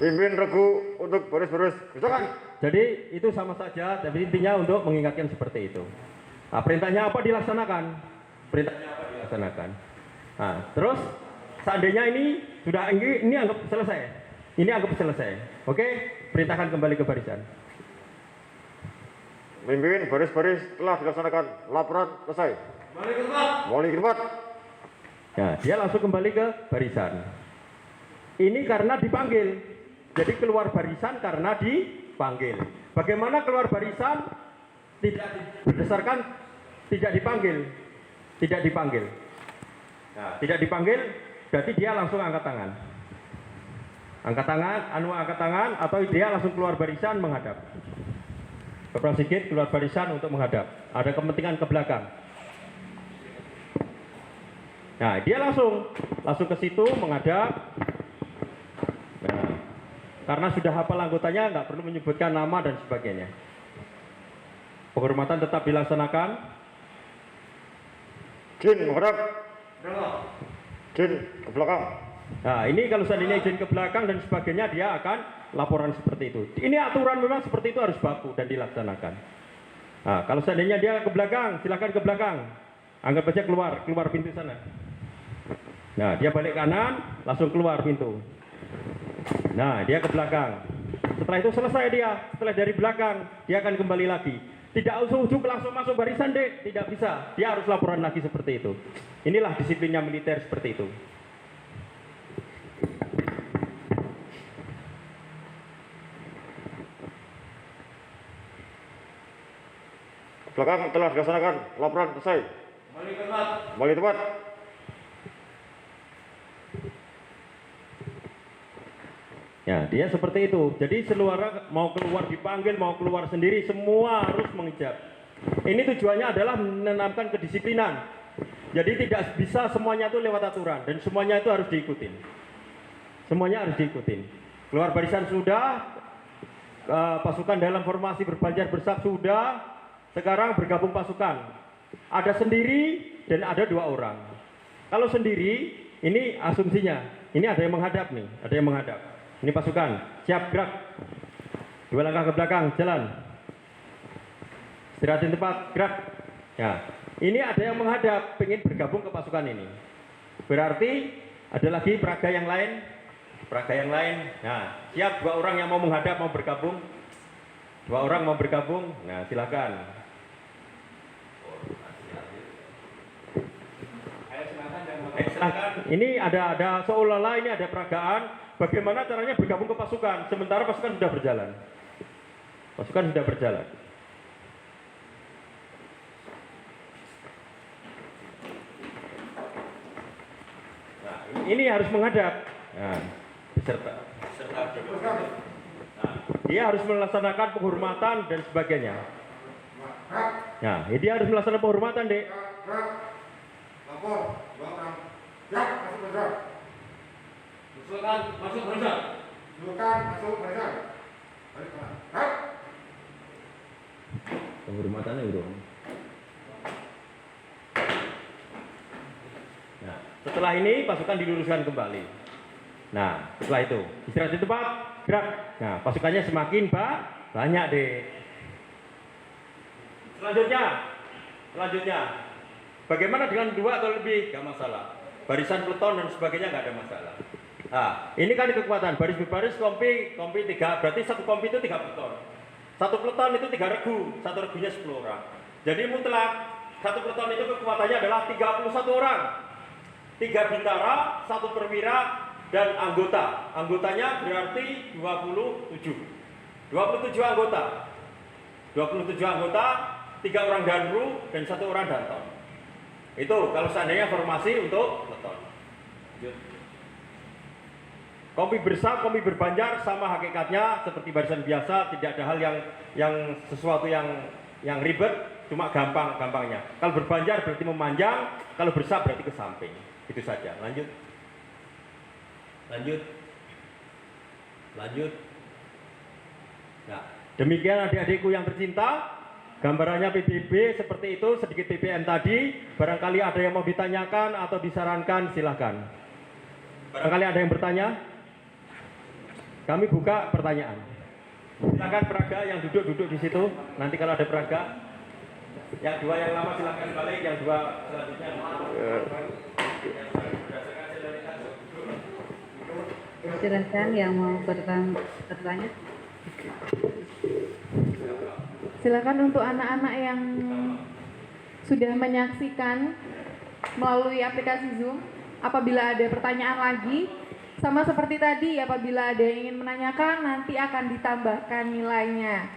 Pimpin regu untuk baris-baris. Kerjakan. Jadi itu sama saja, tapi intinya untuk mengingatkan seperti itu. Nah, perintahnya apa dilaksanakan? Perintahnya apa dilaksanakan? Nah, terus seandainya ini sudah ini anggap selesai. Ini anggap selesai. Oke, perintahkan kembali ke barisan. Pimpin baris-baris telah dilaksanakan. Laporan selesai. Kembali ke tempat. Nah, dia langsung kembali ke barisan. Ini karena dipanggil. Jadi keluar barisan karena dipanggil. Bagaimana keluar barisan? Berdasarkan tidak dipanggil. Tidak dipanggil. Nah, tidak dipanggil berarti dia langsung angkat tangan. Angkat tangan atau dia langsung keluar barisan menghadap. Kopral Sigit keluar barisan untuk menghadap. Ada kepentingan ke belakang. Nah, dia langsung ke situ menghadap. Nah, karena sudah hafal anggotanya, nggak perlu menyebutkan nama dan sebagainya. Penghormatan tetap dilaksanakan. Jin menghadap. Jin ke belakang. Nah, ini kalau seandainya izin ke belakang dan sebagainya, dia akan laporan seperti itu. Ini aturan memang seperti itu harus baku dan dilaksanakan. Nah, kalau seandainya dia ke belakang, silakan ke belakang. Anggap aja keluar pintu sana. Nah, dia balik kanan, langsung keluar pintu. Nah, dia ke belakang. Setelah itu selesai dia. Setelah dari belakang, dia akan kembali lagi. Tidak ujuk-ujuk langsung masuk barisan, Dek. Tidak bisa. Dia harus laporan lagi seperti itu. Inilah disiplinnya militer seperti itu. Belakang telah dilaksanakan. Laporan selesai. Kembali tempat. Ya, dia seperti itu. Jadi seluruh mau keluar dipanggil, mau keluar sendiri, semua harus mengijab. Ini tujuannya adalah menanamkan kedisiplinan. Jadi tidak bisa semuanya itu lewat aturan dan semuanya itu harus diikutin. Semuanya harus diikutin. Keluar barisan sudah, pasukan dalam formasi berbanjar bersab sudah. Sekarang bergabung pasukan. Ada sendiri dan ada 2 orang. Kalau sendiri, ini asumsinya. Ini ada yang menghadap nih, ada yang menghadap. Ini pasukan, siap gerak. 2 langkah ke belakang, jalan. Istirahat di tempat, gerak. Ya, ini ada yang menghadap, ingin bergabung ke pasukan ini. Berarti ada lagi peraga yang lain. Peraga yang lain. Nah, siap 2 orang yang mau menghadap, mau bergabung. 2 orang mau bergabung. Nah, silakan. Silakan. Ini ada seolah-olah ini ada peragaan. Bagaimana caranya bergabung ke pasukan? Sementara pasukan sudah berjalan. Pasukan sudah berjalan. Nah, ini harus menghadap. Nah, beserta. Nah, dia harus melaksanakan penghormatan dan sebagainya. Nah, dia harus melaksanakan penghormatan, Dek. Lapor, 2 orang. Gerak, masuk barisan. Usulkan masuk barisan. Silakan masuk barisan. Balik kanan. Gerak. Penghormatannya, Bro. Nah, setelah ini pasukan diluruskan kembali. Nah, setelah itu istirahat di tempat, gerak. Nah, pasukannya semakin banyak, deh. Selanjutnya, bagaimana dengan 2 atau lebih? Gak masalah. Barisan peleton dan sebagainya nggak ada masalah. Nah, ini kan kekuatan baris berbaris, kompi 3, berarti 1 kompi itu 3 peleton. 1 peleton itu 3 regu, 1 regunya 10 orang. Jadi mutlak 1 peleton itu kekuatannya adalah 31 orang. 3 bintara, 1 perwira, dan anggota. Anggotanya berarti 27 anggota. 27 anggota, 3 orang danru dan 1 orang danton. Itu kalau seandainya formasi untuk peleton. Kompi bersab, kompi berbanjar sama hakikatnya seperti barisan biasa, tidak ada hal yang sesuatu yang ribet, cuma gampangnya. Kalau berbanjar berarti memanjang, kalau bersab berarti ke samping. Itu saja. Lanjut. Nah, demikian adik-adikku yang tercinta, gambarannya PBB seperti itu, sedikit PPN tadi. Barangkali ada yang mau ditanyakan atau disarankan, silahkan. Barangkali ada yang bertanya? Kami buka pertanyaan. Silakan peraga yang duduk di situ. Nanti kalau ada peraga, yang 2 yang lama silakan balik, yang 2 selanjutnya. Silakan yang mau bertanya. Silakan untuk anak-anak yang sudah menyaksikan melalui aplikasi Zoom, apabila ada pertanyaan lagi, sama seperti tadi, apabila ada yang ingin menanyakan, nanti akan ditambahkan nilainya.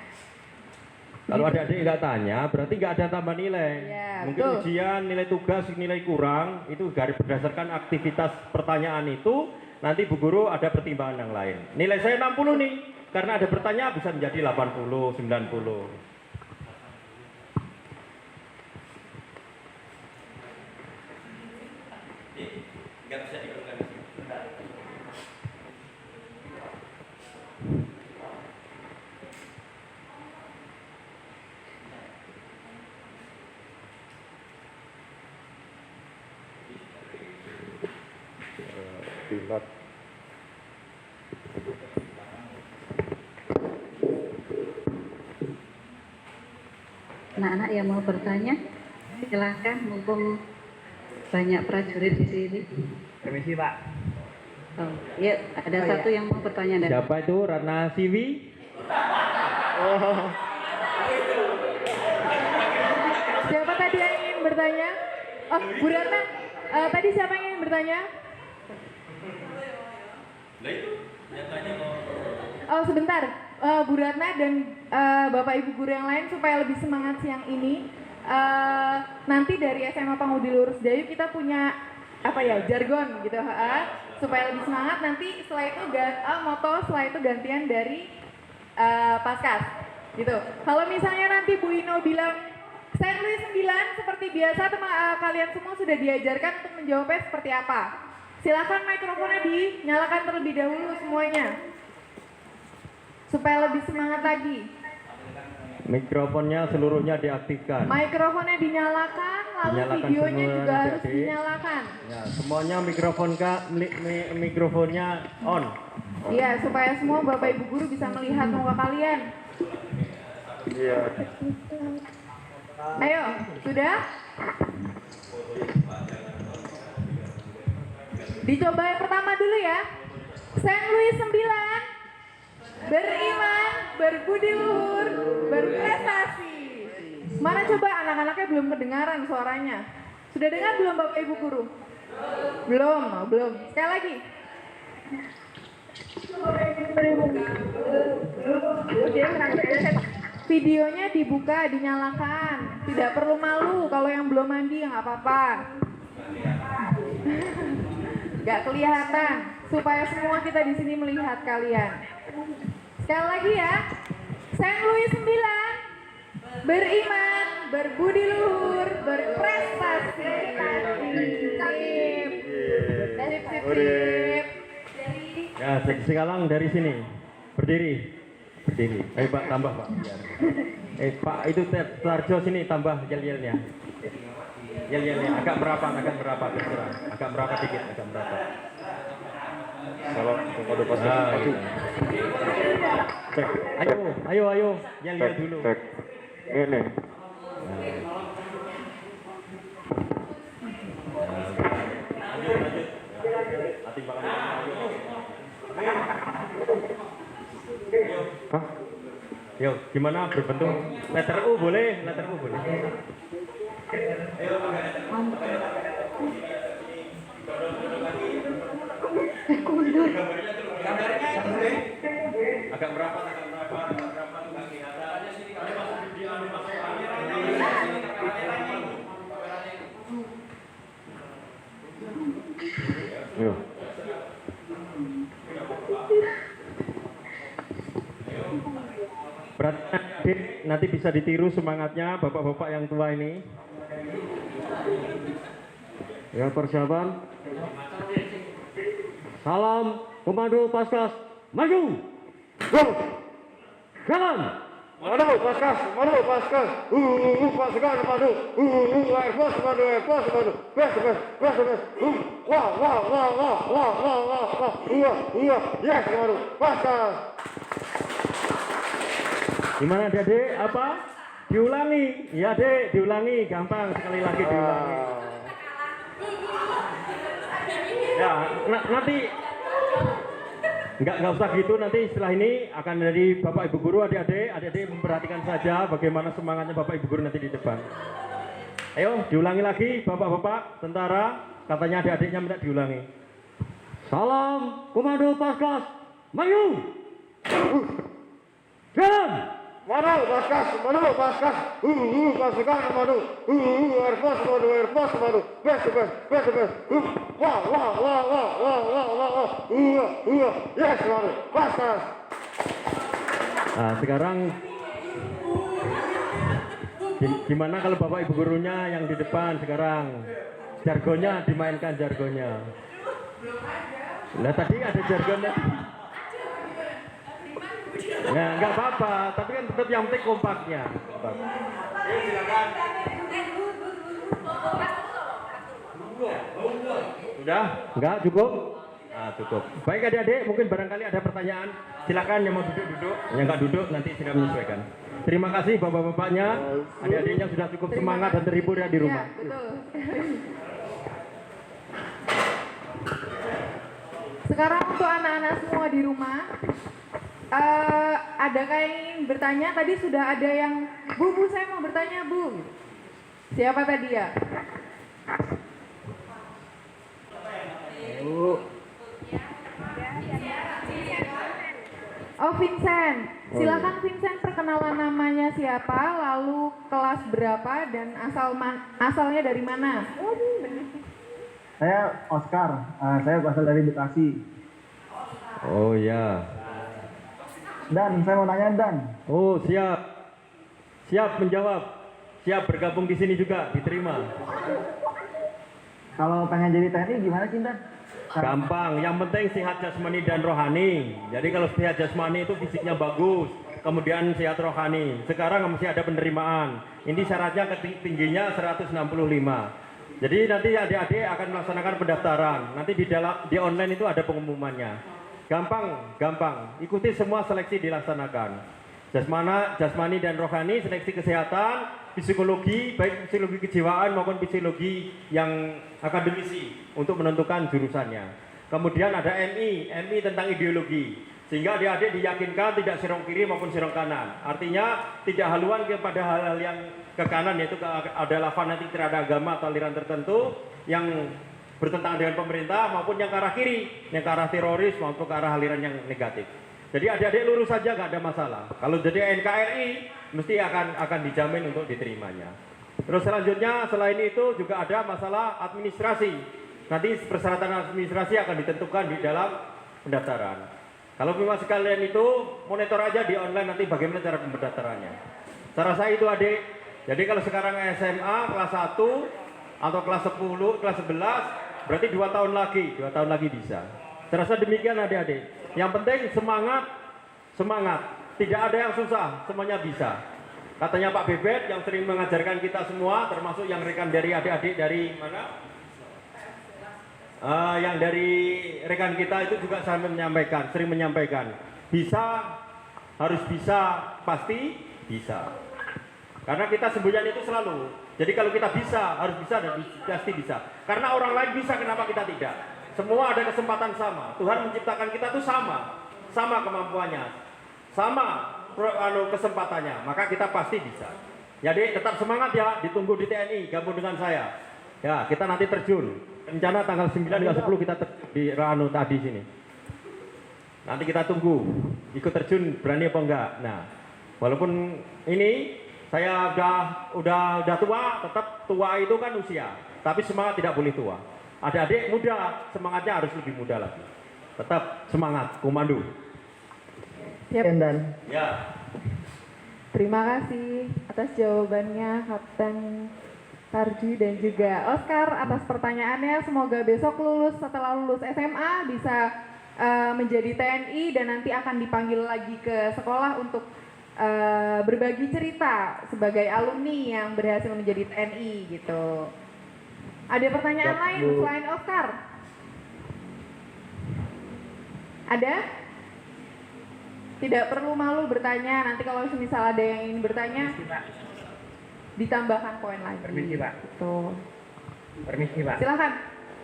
Kalau adik-adik nggak tanya, berarti nggak ada tambah nilai. Ya, mungkin betul. ujian, nilai tugas, nilai kurang, itu berdasarkan aktivitas pertanyaan itu, nanti Bu Guru ada pertimbangan yang lain. Nilai saya 60 nih, karena ada pertanyaan bisa menjadi 80, 90. Nggak bisa dikatakan. Pilot. Anak-anak yang mau bertanya, silahkan, mumpung banyak prajurit di sini. Permisi Pak. Oh, ya, ada satu yang mau bertanya. Siapa itu? Ratna Siwi? Siapa tadi yang ingin bertanya? Oh, Bu Ratna, tadi siapa yang ingin bertanya? Oh, sebentar, Bu Ratna dan Bapak Ibu guru yang lain supaya lebih semangat siang ini. Nanti dari SMA Pangudi Lurus Dayu kita punya jargon gitu, supaya lebih semangat. Nanti setelah itu moto setelah itu gantian dari Paskas gitu. Kalau misalnya nanti Bu Ino bilang saya tulis 9 seperti biasa, kalian semua sudah diajarkan untuk menjawabnya seperti apa. Silakan mikrofonnya dinyalakan terlebih dahulu semuanya supaya lebih semangat lagi. Mikrofonnya seluruhnya diaktifkan. Mikrofonnya dinyalakan, lalu Dinyalakan videonya semua, juga harus adik-adik. dinyalakan. Ya, semuanya mikrofonnya on. Iya, supaya semua Bapak Ibu guru bisa melihat muka kalian. Iya. Ayo, sudah? Dicoba yang pertama dulu ya. Saint Louis 9, beriman, berbudi luhur, berprestasi. Mana coba anak-anaknya belum kedengaran suaranya. Sudah dengar belum Bapak Ibu guru? Belum, belum. Sekali lagi. Videonya dibuka, dinyalakan. Tidak perlu malu kalau yang belum mandi nggak apa-apa. Nggak kelihatan supaya semua kita di sini melihat kalian. Sekali lagi ya. Saint Louis 9, beriman, berbudi luhur, berprestasi. Sip. Ya, sekarang dari sini. Berdiri. Ayo Pak, tambah Pak. Pak, itu Tarjo sini tambah yel-yelnya. Yel-yelnya agak merapat terserah. Agak merapat dikit, agak merapat. Salam kepada Pak Nah, Maju. Cek. Ayo, yel-yel dulu. Cek. Ini. Lanjut. Hah? Yo, gimana berbentuk letter U boleh? Agak merapat kaki atas. Yo. Berarti nanti bisa ditiru semangatnya bapak-bapak yang tua ini. Ya, persiapan. Salam komando Paskas, maju. Go. Jalan. Madu, paskas. Pasukan madu. Airpos madu. Best. Wah. Yes, madu. Paskas. Gimana Dek? Apa? Diulangi. Ya Dek, diulangi. Gampang, sekali lagi diulangi. Ya, nanti nggak usah gitu, nanti setelah ini akan dari Bapak Ibu Guru, adik-adik memperhatikan saja bagaimana semangatnya Bapak Ibu Guru nanti di depan. Ayo diulangi lagi Bapak-bapak tentara, katanya adik-adiknya minta diulangi. Salam komando Paskas, maju. Jalan. Madu, paskas. Pasukan madu. Airpos madu. Best. Wah. Yes, madu. Paskas. Nah, sekarang gimana kalau Bapak Ibu gurunya yang di depan sekarang jargonnya dimainkan jargonnya. Nah, tadi ada jargonnya. Ya, nggak apa-apa, tapi kan tetap yang penting kompaknya. Silakan. Sudah? Enggak cukup? Nah, cukup. Baik adik-adik, mungkin barangkali ada pertanyaan. Silakan yang mau duduk, yang nggak duduk nanti sudah menyesuaikan. Terima kasih bapak-bapaknya, adik-adiknya sudah cukup semangat dan terhibur ya di rumah. Ya, betul. Sekarang untuk anak-anak semua di rumah, adakah yang ingin bertanya? Tadi sudah ada yang, Bu, saya mau bertanya, Bu. Siapa tadi ya? Oh, Vincent. Silakan Vincent, perkenalan namanya siapa, lalu kelas berapa, dan asalnya dari mana? Saya Oscar, saya berasal dari Bekasi. Oh ya. Dan saya mau nanya Dan, Oh siap. Siap menjawab. Siap bergabung di sini juga, diterima. kalau pengen jadi TNI gimana sih Dan? Gampang, yang penting sehat jasmani dan rohani. Jadi kalau sehat jasmani itu fisiknya bagus, kemudian sehat rohani. Sekarang masih ada penerimaan. Ini syaratnya tingginya 165. Jadi nanti adik-adik akan melaksanakan pendaftaran. Nanti di online itu ada pengumumannya. Gampang. Ikuti semua seleksi dilaksanakan. Jasmani dan rohani, seleksi kesehatan, psikologi, baik psikologi kejiwaan maupun psikologi yang akademisi untuk menentukan jurusannya. Kemudian ada MI tentang ideologi, sehingga adik-adik diyakinkan tidak serong kiri maupun serong kanan. Artinya tidak haluan kepada hal-hal yang ke kanan, yaitu adalah fanatik terhadap agama atau aliran tertentu yang bertentangan dengan pemerintah, maupun yang ke arah kiri, yang ke arah teroris maupun ke arah aliran yang negatif. Jadi adik-adik lurus saja, nggak ada masalah. Kalau jadi NKRI mesti akan dijamin untuk diterimanya. Terus selanjutnya selain itu juga ada masalah administrasi. Nanti persyaratan administrasi akan ditentukan di dalam pendaftaran. Kalau memang sekalian itu monitor aja di online nanti bagaimana cara pendaftarannya. Cara saya itu adik. Jadi kalau sekarang SMA kelas 1 atau kelas 10, kelas 11 berarti 2 tahun lagi bisa. Terasa demikian adik-adik. Yang penting semangat. Tidak ada yang susah, semuanya bisa. Katanya Pak Bebet yang sering mengajarkan kita semua, termasuk yang rekan dari adik-adik dari mana? Yang dari rekan kita itu juga sering menyampaikan, bisa, harus bisa, pasti bisa. Karena kita semboyan itu selalu. Jadi kalau kita bisa, harus bisa dan pasti bisa. Karena orang lain bisa, kenapa kita tidak? Semua ada kesempatan sama. Tuhan menciptakan kita tuh sama kemampuannya, sama kesempatannya. Maka kita pasti bisa. Jadi tetap semangat ya, ditunggu di TNI, gabung dengan saya. Ya, kita nanti terjun. Rencana tanggal 9 hingga 10 kita di Rano tadi sini. Nanti kita tunggu, ikut terjun berani apa enggak. Nah, walaupun ini saya udah tua, tetap tua itu kan usia. Tapi semangat tidak boleh tua. Adik-adik muda, semangatnya harus lebih muda lagi. Tetap semangat, komando. Siap. Dan Ya. Terima kasih atas jawabannya Kapten Tarji dan juga Oscar atas pertanyaannya. Semoga besok setelah lulus SMA bisa menjadi TNI dan nanti akan dipanggil lagi ke sekolah untuk berbagi cerita sebagai alumni yang berhasil menjadi TNI gitu. Ada pertanyaan lain selain Oscar? Ada? Tidak perlu malu bertanya. Nanti kalau misal ada yang ingin bertanya, ditambahkan poin lagi. Permisi, Pak. Gitu. Permisi, Pak. Silakan.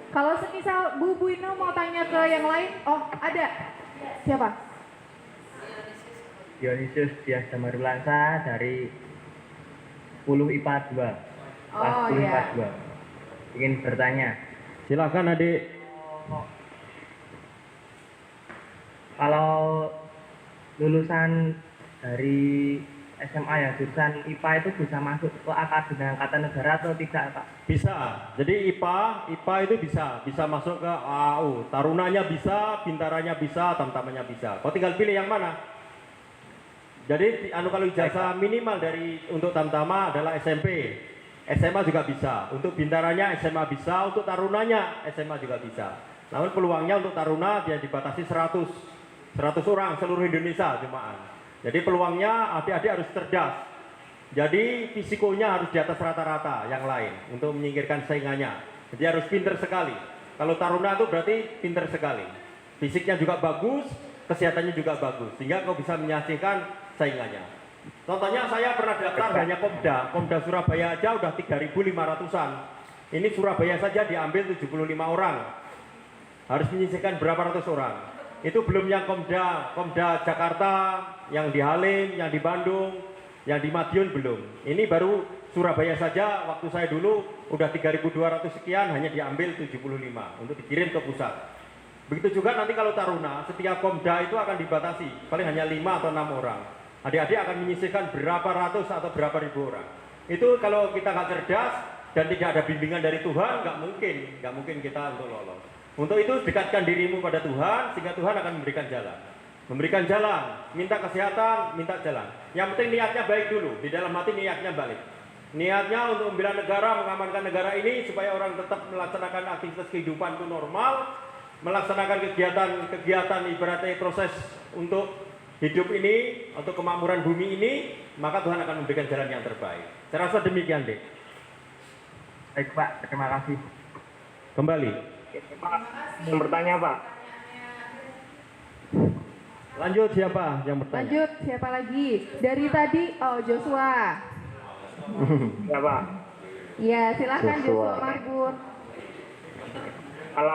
Kalau semisal Bu Ino mau tanya ke yang lain, oh ada. Siapa? Dionysius Dias Damarulasa dari 10 IPA 2. Kelas Oh 10 IPA iya. 2. Ingin bertanya. Silakan adik. Kalau lulusan dari SMA ya jurusan IPA itu bisa masuk ke Akademi Angkatan Negara atau tidak, Pak? Bisa. Jadi IPA itu bisa masuk ke AAU. Tarunanya bisa, bintaranya bisa, tamtamanya bisa. Kau tinggal pilih yang mana. Jadi kalau ijazah minimal untuk tamtama adalah SMP. SMA juga bisa. Untuk bintaranya SMA bisa, untuk tarunanya SMA juga bisa. Namun peluangnya untuk taruna dia dibatasi 100 orang seluruh Indonesia jemaah. Jadi peluangnya adik-adik harus cerdas. Jadi fisikonya harus di atas rata-rata yang lain untuk menyingkirkan saingannya. Jadi harus pinter sekali. Kalau taruna itu berarti pinter sekali. Fisiknya juga bagus, kesehatannya juga bagus. Sehingga kau bisa menyaksikan saingannya. Contohnya saya pernah daftar hanya Komda Surabaya aja udah 3.500-an. Ini Surabaya saja diambil 75 orang. Harus menyisihkan berapa ratus orang. Itu belum yang Komda Jakarta, yang di Halim, yang di Bandung, yang di Madiun belum. Ini baru Surabaya saja waktu saya dulu udah 3.200 sekian hanya diambil 75 untuk dikirim ke pusat. Begitu juga nanti kalau taruna, setiap Komda itu akan dibatasi, paling hanya 5 atau 6 orang. Adik-adik akan menyisihkan berapa ratus atau berapa ribu orang. Itu kalau kita nggak cerdas dan tidak ada bimbingan dari Tuhan, nggak mungkin kita untuk lolos. Untuk itu dekatkan dirimu pada Tuhan, sehingga Tuhan akan memberikan jalan. Memberikan jalan, minta kesehatan, minta jalan. Yang penting niatnya baik dulu, di dalam hati niatnya balik. Niatnya untuk membela negara, mengamankan negara ini supaya orang tetap melaksanakan aktivitas kehidupan itu normal, melaksanakan kegiatan ibaratnya proses untuk hidup ini, untuk kemakmuran bumi ini, maka Tuhan akan memberikan jalan yang terbaik. Saya rasa demikian, Dek. Baik, Pak. Terima kasih. Kembali. Yang bertanya, Pak. Lanjut siapa yang bertanya? Lanjut, siapa lagi? Dari tadi, oh Joshua. Ya Pak. Iya, silakan Joshua. Joshua Marbun. Kalau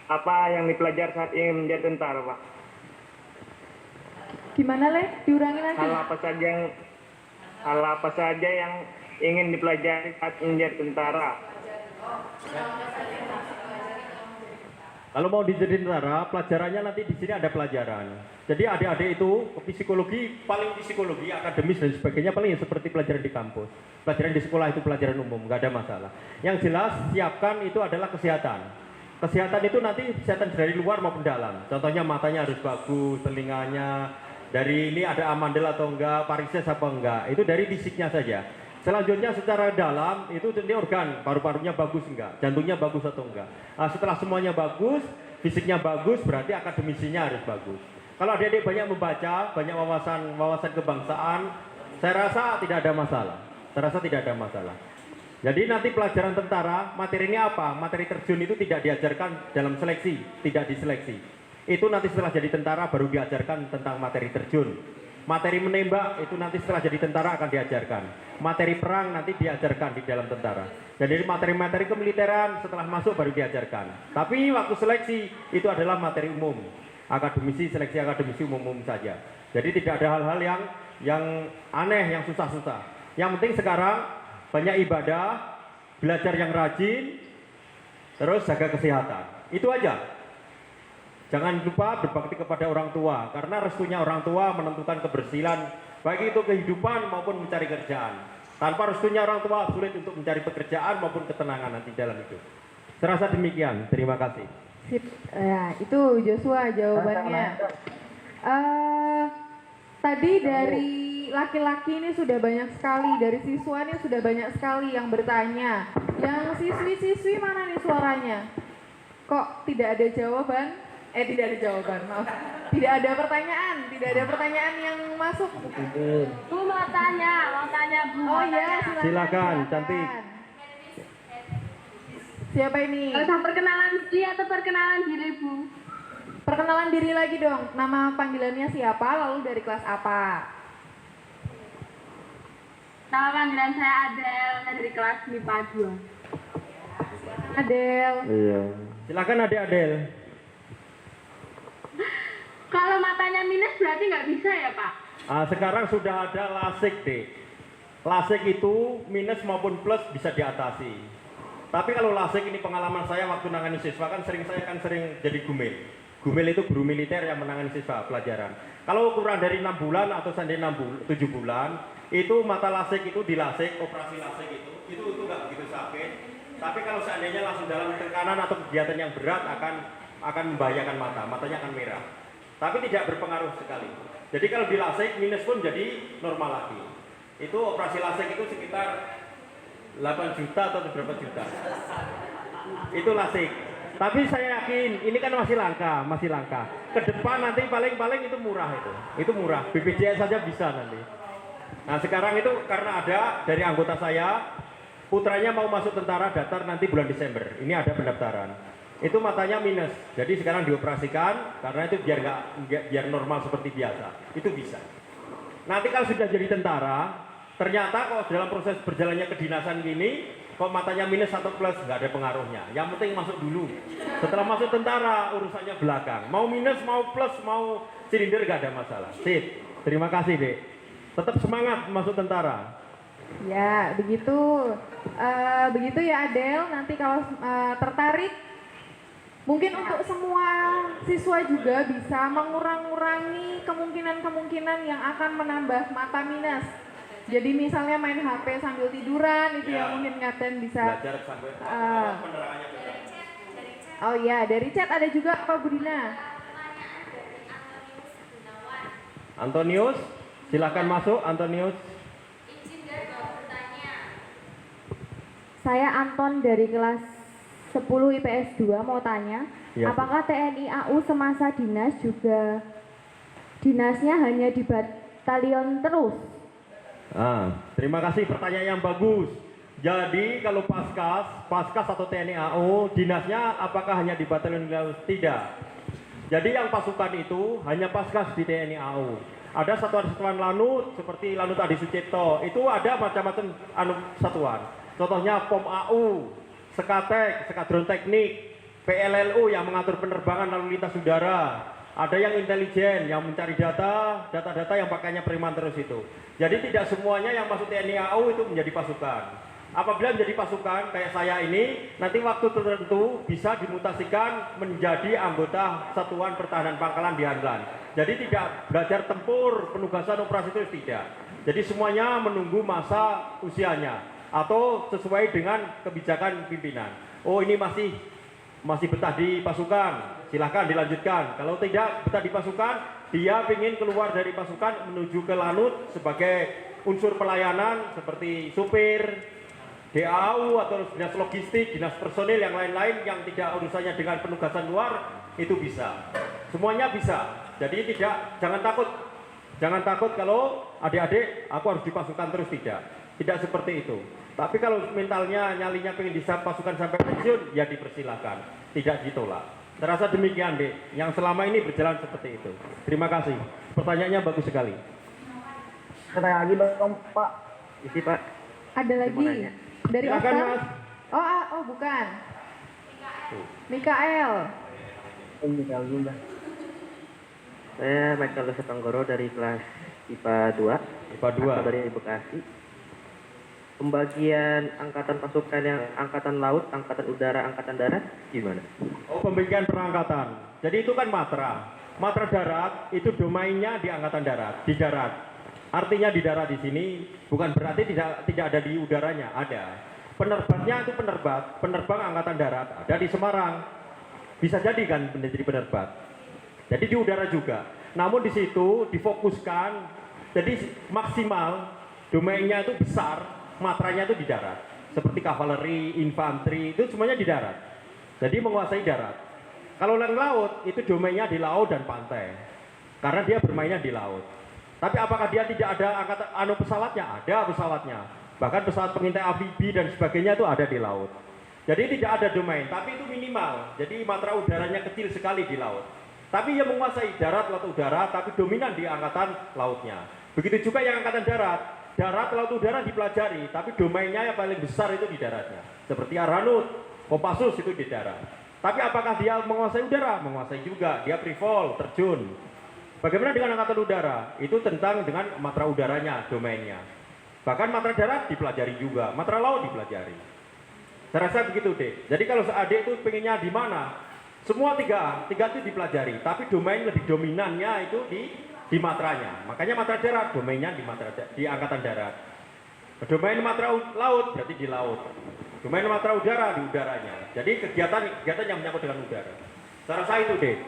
apa yang dipelajari saat ingin menjadi tentara Pak? Gimana, Le? Diulangi lagi. Hal apa saja yang ingin dipelajari saat menjadi tentara? Kalau mau dijadi tentara, pelajarannya nanti di sini ada pelajaran. Jadi adik-adik itu psikologi, paling psikologi, akademis dan sebagainya paling seperti pelajaran di kampus. Pelajaran di sekolah itu pelajaran umum, nggak ada masalah. Yang jelas siapkan itu adalah kesehatan. Kesehatan itu nanti kesehatan dari luar maupun dalam. Contohnya matanya harus bagus, telinganya, dari ini ada amandel atau enggak, varises apa enggak. Itu dari fisiknya saja. Selanjutnya secara dalam itu tentunya organ, paru-parunya bagus enggak, jantungnya bagus atau enggak. Nah, setelah semuanya bagus, fisiknya bagus, berarti akademisinya harus bagus. Kalau adik-adik banyak membaca, banyak wawasan kebangsaan, saya rasa tidak ada masalah. Saya rasa tidak ada masalah. Jadi nanti pelajaran tentara, materinya apa? Materi terjun itu tidak diajarkan dalam seleksi, tidak diseleksi. Itu nanti setelah jadi tentara baru diajarkan tentang materi terjun. Materi menembak itu nanti setelah jadi tentara akan diajarkan. Materi perang nanti diajarkan di dalam tentara. Jadi materi-materi kemiliteran setelah masuk baru diajarkan. Tapi waktu seleksi itu adalah materi umum. Akademisi, seleksi akademisi umum saja. Jadi tidak ada hal-hal yang aneh, yang susah-susah. Yang penting sekarang banyak ibadah, belajar yang rajin, terus jaga kesehatan. Itu aja. Jangan lupa berbakti kepada orang tua, karena restunya orang tua menentukan kebersihan, baik itu kehidupan maupun mencari kerjaan. Tanpa restunya orang tua sulit untuk mencari pekerjaan maupun ketenangan nanti dalam hidup. Serasa demikian, terima kasih. Sip. Ya, itu Joshua jawabannya. Tadi dari laki-laki ini sudah banyak sekali, dari siswa ini sudah banyak sekali yang bertanya. Yang siswi-siswi mana nih suaranya? Kok tidak ada jawaban? Tidak ada jawaban, maaf. Tidak ada pertanyaan yang masuk. Bu mau tanya Bu. Oh iya, Silakan, cantik. Siapa ini? Usah perkenalan diri atau perkenalan diri Bu? Perkenalan diri lagi dong. Nama panggilannya siapa, lalu dari kelas apa? Nama panggilan saya Adel, saya dari kelas MIPA 2. Adel. Iya. Silakan adik Adel. Kalau matanya minus berarti nggak bisa ya Pak? Sekarang sudah ada lasik deh. Lasik itu minus maupun plus bisa diatasi. Tapi kalau lasik ini pengalaman saya waktu nangani siswa kan sering jadi gumil. Gumil itu guru militer yang menangani siswa pelajaran. Kalau kurang dari 6 bulan atau sampai 7 bulan, itu mata lasik itu dilasik, operasi lasik itu nggak begitu sakit. Tapi kalau seandainya langsung dalam tekanan atau kegiatan yang berat akan membahayakan matanya akan merah. Tapi tidak berpengaruh sekali. Jadi kalau dilasik minus pun jadi normal lagi. Itu operasi lasik itu sekitar 8 juta atau berapa juta. Itu lasik. Tapi saya yakin ini kan masih langka. Ke depan nanti paling itu murah itu. Itu murah. BPJS saja bisa nanti. Nah sekarang itu karena ada dari anggota saya, putranya mau masuk tentara daftar nanti bulan Desember. Ini ada pendaftaran. Itu matanya minus, jadi sekarang dioperasikan karena itu biar normal seperti biasa. Itu bisa. Nanti kalau sudah jadi tentara, ternyata kok dalam proses berjalannya kedinasan gini, kok matanya minus atau plus nggak ada pengaruhnya. Yang penting masuk dulu. Setelah masuk tentara urusannya belakang. Mau minus, mau plus, mau silinder nggak ada masalah. Sip. Terima kasih Dek. Tetap semangat masuk tentara. Ya, begitu ya Adel. Nanti kalau tertarik, mungkin untuk semua siswa juga bisa mengurangi kemungkinan yang akan menambah mata minus. Jadi misalnya main HP sambil tiduran itu ya mungkin ngaten bisa. Belajar sambil penerangannya benar. Oh iya, dari chat ada juga Pak Budina. Antonius, silakan masuk Antonius. Saya Anton dari kelas 10 IPS 2 mau tanya, Ya, apakah TNI AU semasa dinas juga dinasnya hanya di batalion terus? Terima kasih pertanyaan yang bagus. Jadi kalau paskas atau TNI AU dinasnya apakah hanya di batalion terus? Tidak. Jadi yang pasukan itu hanya Paskas di TNI AU. Ada satuan-satuan lanut seperti Lanut Adi Sucipto, itu ada macam-macam satuan. Contohnya POM AU, Sekatek, Skadron Teknik, PLLU yang mengatur penerbangan lalu lintas udara. Ada yang intelijen, yang mencari data-data yang pakainya preman terus itu. Jadi tidak semuanya yang masuk TNI AU itu menjadi pasukan. Apabila menjadi pasukan kayak saya ini, nanti waktu tertentu bisa dimutasikan menjadi anggota Satuan Pertahanan Pangkalan di Handlan. Jadi tidak belajar tempur, penugasan operasi itu tidak. Jadi semuanya menunggu masa usianya atau sesuai dengan kebijakan pimpinan. Oh ini masih betah di pasukan, silahkan dilanjutkan. Kalau tidak betah di pasukan, dia ingin keluar dari pasukan menuju ke lanut sebagai unsur pelayanan seperti supir, DAU atau dinas logistik, dinas personil yang lain-lain yang tidak urusannya dengan penugasan luar, itu bisa. Semuanya bisa. Jadi jangan takut kalau adik-adik aku harus di pasukan terus, tidak seperti itu. Tapi kalau mentalnya nyalinya pengen di pasukan sampai pensiun, ya dipersilahkan, tidak ditolak. Terasa demikian, Dek, yang selama ini berjalan seperti itu. Terima kasih. Pertanyaannya bagus sekali. Pertanyaan lagi Bang Pak. Isi Pak. Ada lagi dari Silakan, Oscar? Mas. Oh bukan. Mikael. Tinggal dulu Mbak. Saya Michael Sepanggoro dari kelas IPA 2. IPA 2. Dari Bekasi. Pembagian angkatan pasukan yang angkatan laut, angkatan udara, angkatan darat gimana? Oh, pembagian perangkatan. Jadi itu kan matra. Matra darat itu domainnya di angkatan darat, di darat. Artinya di darat di sini bukan berarti tidak ada di udaranya, ada. Penerbatnya itu penerbang angkatan darat ada di Semarang. Bisa jadi kan menjadi penerbat. Jadi di udara juga. Namun di situ difokuskan, jadi maksimal domainnya itu besar. Matranya itu di darat, seperti kavaleri, infanteri, itu semuanya di darat. Jadi menguasai darat. Kalau yang laut, itu domainnya di laut dan pantai, karena dia bermainnya di laut. Tapi apakah dia tidak ada angkatan pesawatnya? Ada pesawatnya. Bahkan pesawat pengintai amfibi dan sebagainya itu ada di laut. Jadi tidak ada domain, tapi itu minimal. Jadi matra udaranya kecil sekali di laut. Tapi ia menguasai darat, laut, udara, tapi dominan di angkatan lautnya. Begitu juga yang angkatan darat. Darat, laut, udara dipelajari, tapi domainnya yang paling besar itu di daratnya. Seperti Aranut, Kopassus itu di darat. Tapi apakah dia menguasai udara? Menguasai juga, dia free fall, terjun. Bagaimana dengan angkatan udara? Itu tentang dengan matra udaranya, domainnya. Bahkan matra darat dipelajari juga, matra laut dipelajari. Saya rasa begitu, Dek. Jadi kalau adik itu pengennya di mana? Semua tiga itu dipelajari, tapi domain lebih dominannya itu di matranya. Makanya matra darat domainnya di angkatan darat. Domain matra laut berarti di laut. Domain matra udara di udaranya. Jadi kegiatan yang menyangkut dengan udara. Saya rasa itu, Dek.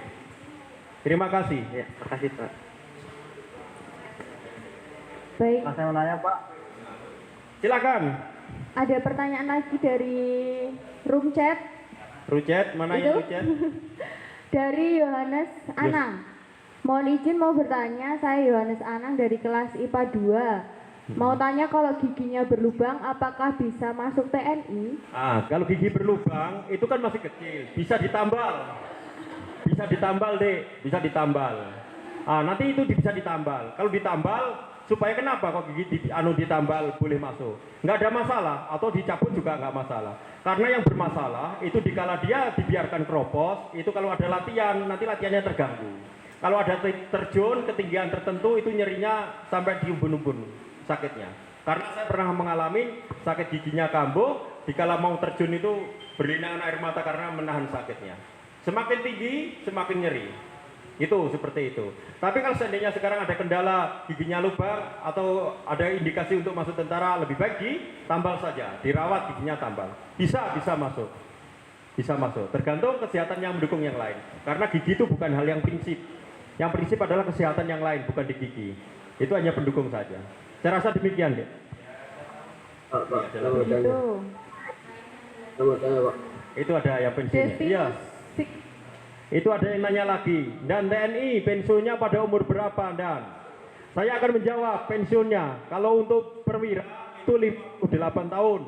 Terima kasih. Ya, makasih Pak. Baik, Saya mau nanya Pak. Silakan. ada pertanyaan lagi dari room chat Rucet, mana Itu? yang Rucet? dari Yohanes Anang. Mohon izin mau bertanya, saya Yohanes Anang dari kelas IPA 2. Mau tanya kalau giginya berlubang apakah bisa masuk TNI? Kalau gigi berlubang itu kan masih kecil, bisa ditambal. Bisa ditambal, Dek, bisa ditambal. Nanti itu bisa ditambal. Kalau ditambal supaya kenapa kok gigi ditambal boleh masuk? Nggak ada masalah, atau dicabut juga nggak masalah. Karena yang bermasalah itu dikala dia dibiarkan keropos, itu kalau ada latihan, nanti latihannya terganggu. Kalau ada terjun ketinggian tertentu itu nyerinya sampai di ubun-ubun sakitnya. Karena saya pernah mengalami sakit giginya kambuh, dikala mau terjun itu berlinangan air mata karena menahan sakitnya. Semakin tinggi, semakin nyeri. Itu seperti itu. Tapi kalau seandainya sekarang ada kendala giginya lubang atau ada indikasi untuk masuk tentara, lebih baik ditambal saja, dirawat giginya tambal. Bisa masuk. Bisa masuk. Tergantung kesehatan yang mendukung yang lain. Karena gigi itu bukan hal yang prinsip. Yang prinsip adalah kesehatan yang lain, bukan di gigi. Itu hanya pendukung saja. Saya rasa demikian, Dek. Itu ada yang pensiunnya. Iya. Itu ada yang nanya lagi. Dan TNI pensiunnya pada umur berapa, Dan? Saya akan menjawab pensiunnya. Kalau untuk perwira itu 58 tahun.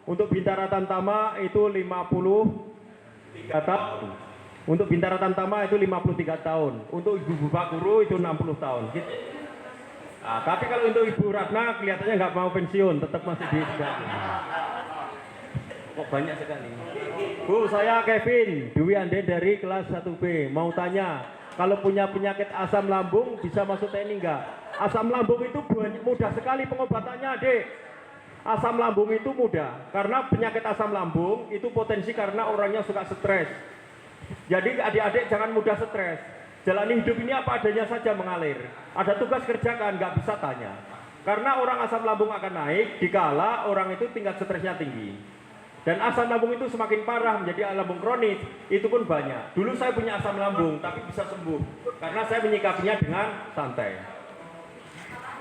Untuk bintara tamtama itu 53 tahun. Untuk Bintara Tamtama itu 53 tahun. Untuk Ibu Bapak Guru itu 60 tahun. Gitu. Nah, tapi kalau untuk Ibu Ratna kelihatannya nggak mau pensiun, tetap masih di sekolah. Kok banyak sekali. Bu, saya Kevin Dwi Anden dari kelas 1B. Mau tanya, kalau punya penyakit asam lambung bisa masuk TNI nggak? Asam lambung itu mudah sekali pengobatannya, Dek. Asam lambung itu mudah, karena penyakit asam lambung itu potensi karena orangnya suka stres. Jadi adik-adik jangan mudah stres. Jalani hidup ini apa adanya saja mengalir. Ada tugas kerjakan, nggak bisa tanya. Karena orang asam lambung akan naik dikala orang itu tingkat stresnya tinggi. Dan asam lambung itu semakin parah menjadi lambung kronis, itu pun banyak. Dulu saya punya asam lambung, tapi bisa sembuh. Karena saya menyikapinya dengan santai.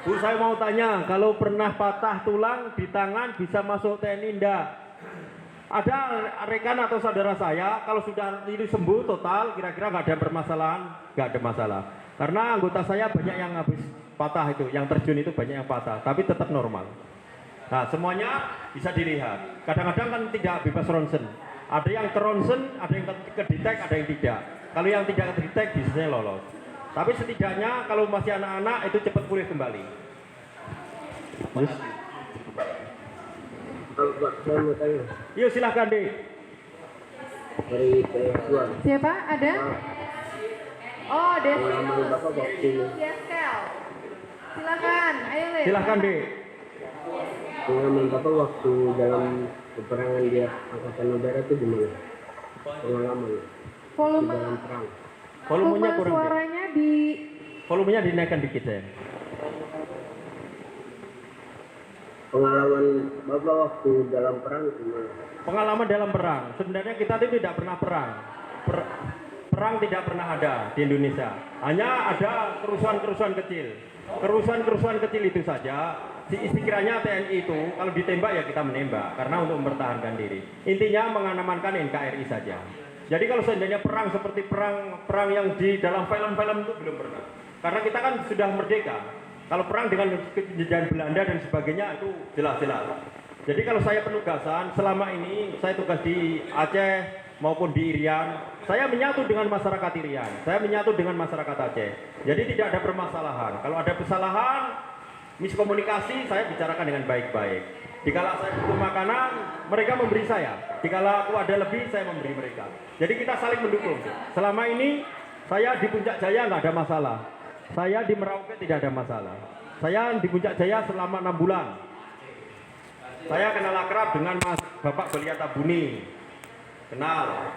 Bu, saya mau tanya, kalau pernah patah tulang di tangan bisa masuk TNI enggak? Ada rekan atau saudara saya, kalau sudah ini sembuh total, kira-kira nggak ada permasalahan, nggak ada masalah. Karena anggota saya banyak yang habis patah itu, yang terjun itu banyak yang patah, tapi tetap normal. Nah, semuanya bisa dilihat. Kadang-kadang kan tidak bebas ronsen. Ada yang keronsen, ada yang kedetek, ada yang tidak. Kalau yang tidak kedetek, biasanya lolos. Tapi setidaknya kalau masih anak-anak itu cepat pulih kembali. Terus? Yuk silahkan deh. Siapa? Ada? Oh, Desi. Yeskel. Silakan, ayo Le. Silahkan deh. Pengalaman Bapak waktu dalam peperangan di Angkatan Udara itu gimana? Pengalaman Volume dalam perang. Volumenya kurang. suaranya di Volumenya dinaikkan dikit ya. Pengalaman Bapak waktu dalam perang gimana? Pengalaman dalam perang. Sebenarnya kita itu tidak pernah perang. Perang tidak pernah ada di Indonesia. Hanya ada kerusuhan-kerusuhan kecil. Kerusuhan-kerusuhan kecil itu saja. Sekiranya TNI itu kalau ditembak ya kita menembak karena untuk mempertahankan diri. Intinya mengamankan NKRI saja. Jadi kalau seandainya perang seperti perang yang di dalam film-film itu belum pernah. Karena kita kan sudah merdeka. Kalau perang dengan kejadian Belanda dan sebagainya itu jelas-jelas. Jadi kalau saya penugasan selama ini saya tugas di Aceh maupun di Irian, saya menyatu dengan masyarakat Irian, saya menyatu dengan masyarakat Aceh. Jadi tidak ada permasalahan. Kalau ada kesalahan, miskomunikasi, saya bicarakan dengan baik-baik. Dikala saya butuh makanan, mereka memberi saya. Dikala aku ada lebih, saya memberi mereka. Jadi kita saling mendukung. Selama ini saya di Puncak Jaya nggak ada masalah. Saya di Merauke tidak ada masalah. Saya di Puncak Jaya selama 6 bulan. Saya kenal akrab dengan Mas Bapak Belia Tabuni. Kenal.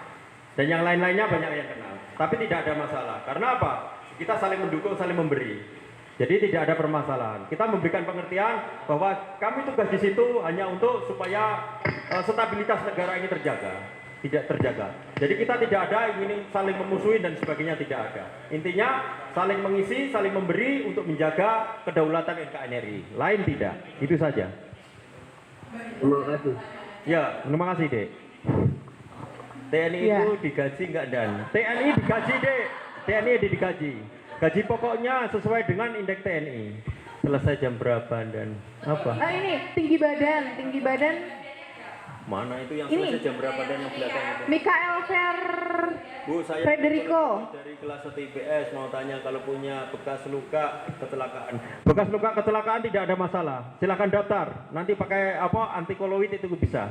Dan yang lain-lainnya banyak yang kenal. Tapi tidak ada masalah. Karena apa? Kita saling mendukung, saling memberi. Jadi tidak ada permasalahan. Kita memberikan pengertian bahwa kami tugas di situ hanya untuk supaya stabilitas negara ini tidak terjaga. Jadi kita tidak ada ingin saling memusuhi dan sebagainya, tidak ada. Intinya saling mengisi, saling memberi untuk menjaga kedaulatan NKRI. Lain tidak. Itu saja. Terima kasih. Ya, terima kasih, Dek. TNI Ya. itu digaji enggak, Dan? TNI digaji, Dek. TNI digaji. Gaji pokoknya sesuai dengan indeks TNI. Selesai jam berapa dan apa? ini tinggi badan Mana itu yang Ini. selesai jam berapa dan yang belakang itu? Mikael Bu, saya Federico. dari kelas 1 IPS mau tanya kalau punya bekas luka kecelakaan. Bekas luka kecelakaan tidak ada masalah. Silakan daftar. Nanti pakai apa? Antikoloid itu bisa.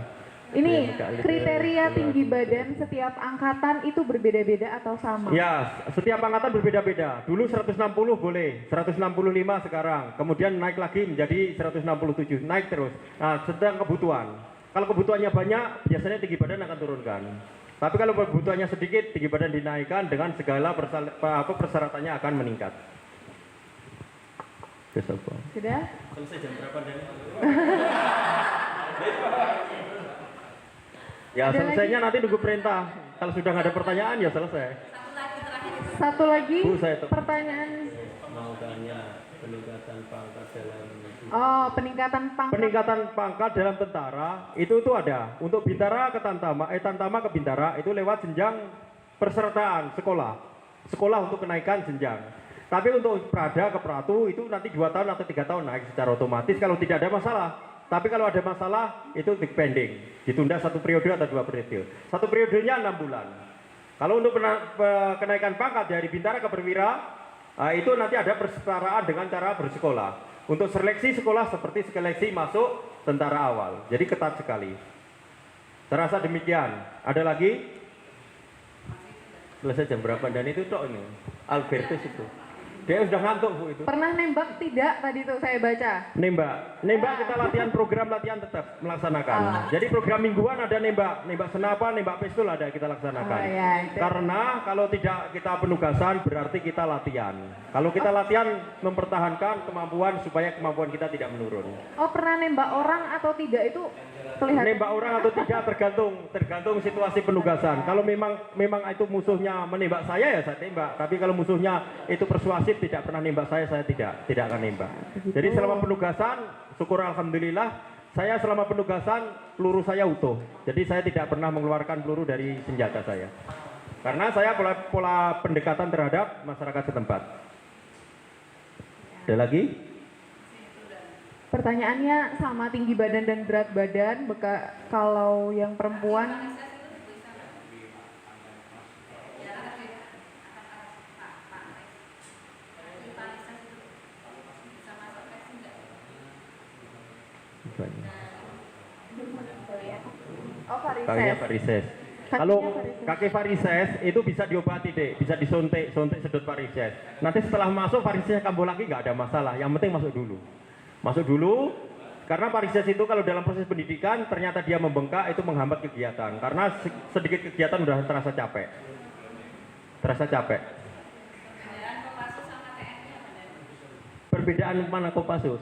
Ini Ya, kriteria Mikael. tinggi badan setiap angkatan itu berbeda-beda atau sama? Ya, setiap angkatan berbeda-beda. Dulu 160 boleh, 165 sekarang. Kemudian naik lagi menjadi 167, naik terus. Nah, sedang kebutuhan. Kalau kebutuhannya banyak, biasanya tinggi badan akan turunkan. Tapi kalau kebutuhannya sedikit, tinggi badan dinaikkan dengan segala persyaratannya akan meningkat. Sudah? Selesai jam berapa dan? Ya, Ada selesainya lagi? nanti nunggu perintah. Kalau sudah nggak ada pertanyaan ya selesai. Satu lagi Bu, saya pertanyaan. Mau tanya peningkatan pangkat dalam Oh, peningkatan pangkat. peningkatan pangkat dalam tentara itu ada. Untuk Bintara ke Tantama, Tantama ke Bintara itu lewat jenjang persertaan sekolah untuk kenaikan jenjang. Tapi untuk Prada ke Pratu itu nanti 2 tahun atau 3 tahun naik secara otomatis kalau tidak ada masalah. Tapi kalau ada masalah itu dipending, ditunda 1 periode atau 2 periode. 1 periodenya 6 bulan. Kalau untuk kenaikan pangkat dari bintara ke perwira, itu nanti ada persetaraan dengan cara bersekolah. Untuk seleksi sekolah seperti seleksi masuk tentara awal. Jadi ketat sekali. Saya rasa demikian. Ada lagi? Selesai jam berapa? Dan itu tok ini. Albertus itu. Dia sudah ngantuk Bu itu. Pernah nembak tidak tadi tuh saya baca? Nembak kita latihan, program latihan tetap melaksanakan. Jadi program mingguan ada nembak senapan, nembak pistol ada kita laksanakan. Karena kalau tidak kita penugasan berarti kita latihan. Kalau kita latihan mempertahankan kemampuan supaya kemampuan kita tidak menurun. Oh, pernah nembak orang atau tidak itu kelihatan? Nembak orang atau tidak tergantung situasi penugasan. Kalau memang itu musuhnya menembak saya ya saya tembak. Tapi kalau musuhnya itu persuasif tidak pernah nembak saya tidak akan nembak. Jadi selama penugasan, syukur alhamdulillah, saya selama penugasan peluru saya utuh. Jadi saya tidak pernah mengeluarkan peluru dari senjata saya. Karena saya pola pendekatan terhadap masyarakat setempat. Ada lagi? Pertanyaannya sama tinggi badan dan berat badan. Kalau yang perempuan Kakinya varises. Kalau kaki varises itu bisa diobati deh, bisa disuntik sedot varises. Nanti setelah masuk varisesnya kambuh lagi nggak ada masalah. Yang penting masuk dulu. Karena varises itu kalau dalam proses pendidikan ternyata dia membengkak itu menghambat kegiatan. Karena sedikit kegiatan udah terasa capek. Perbedaan mana Kopassus?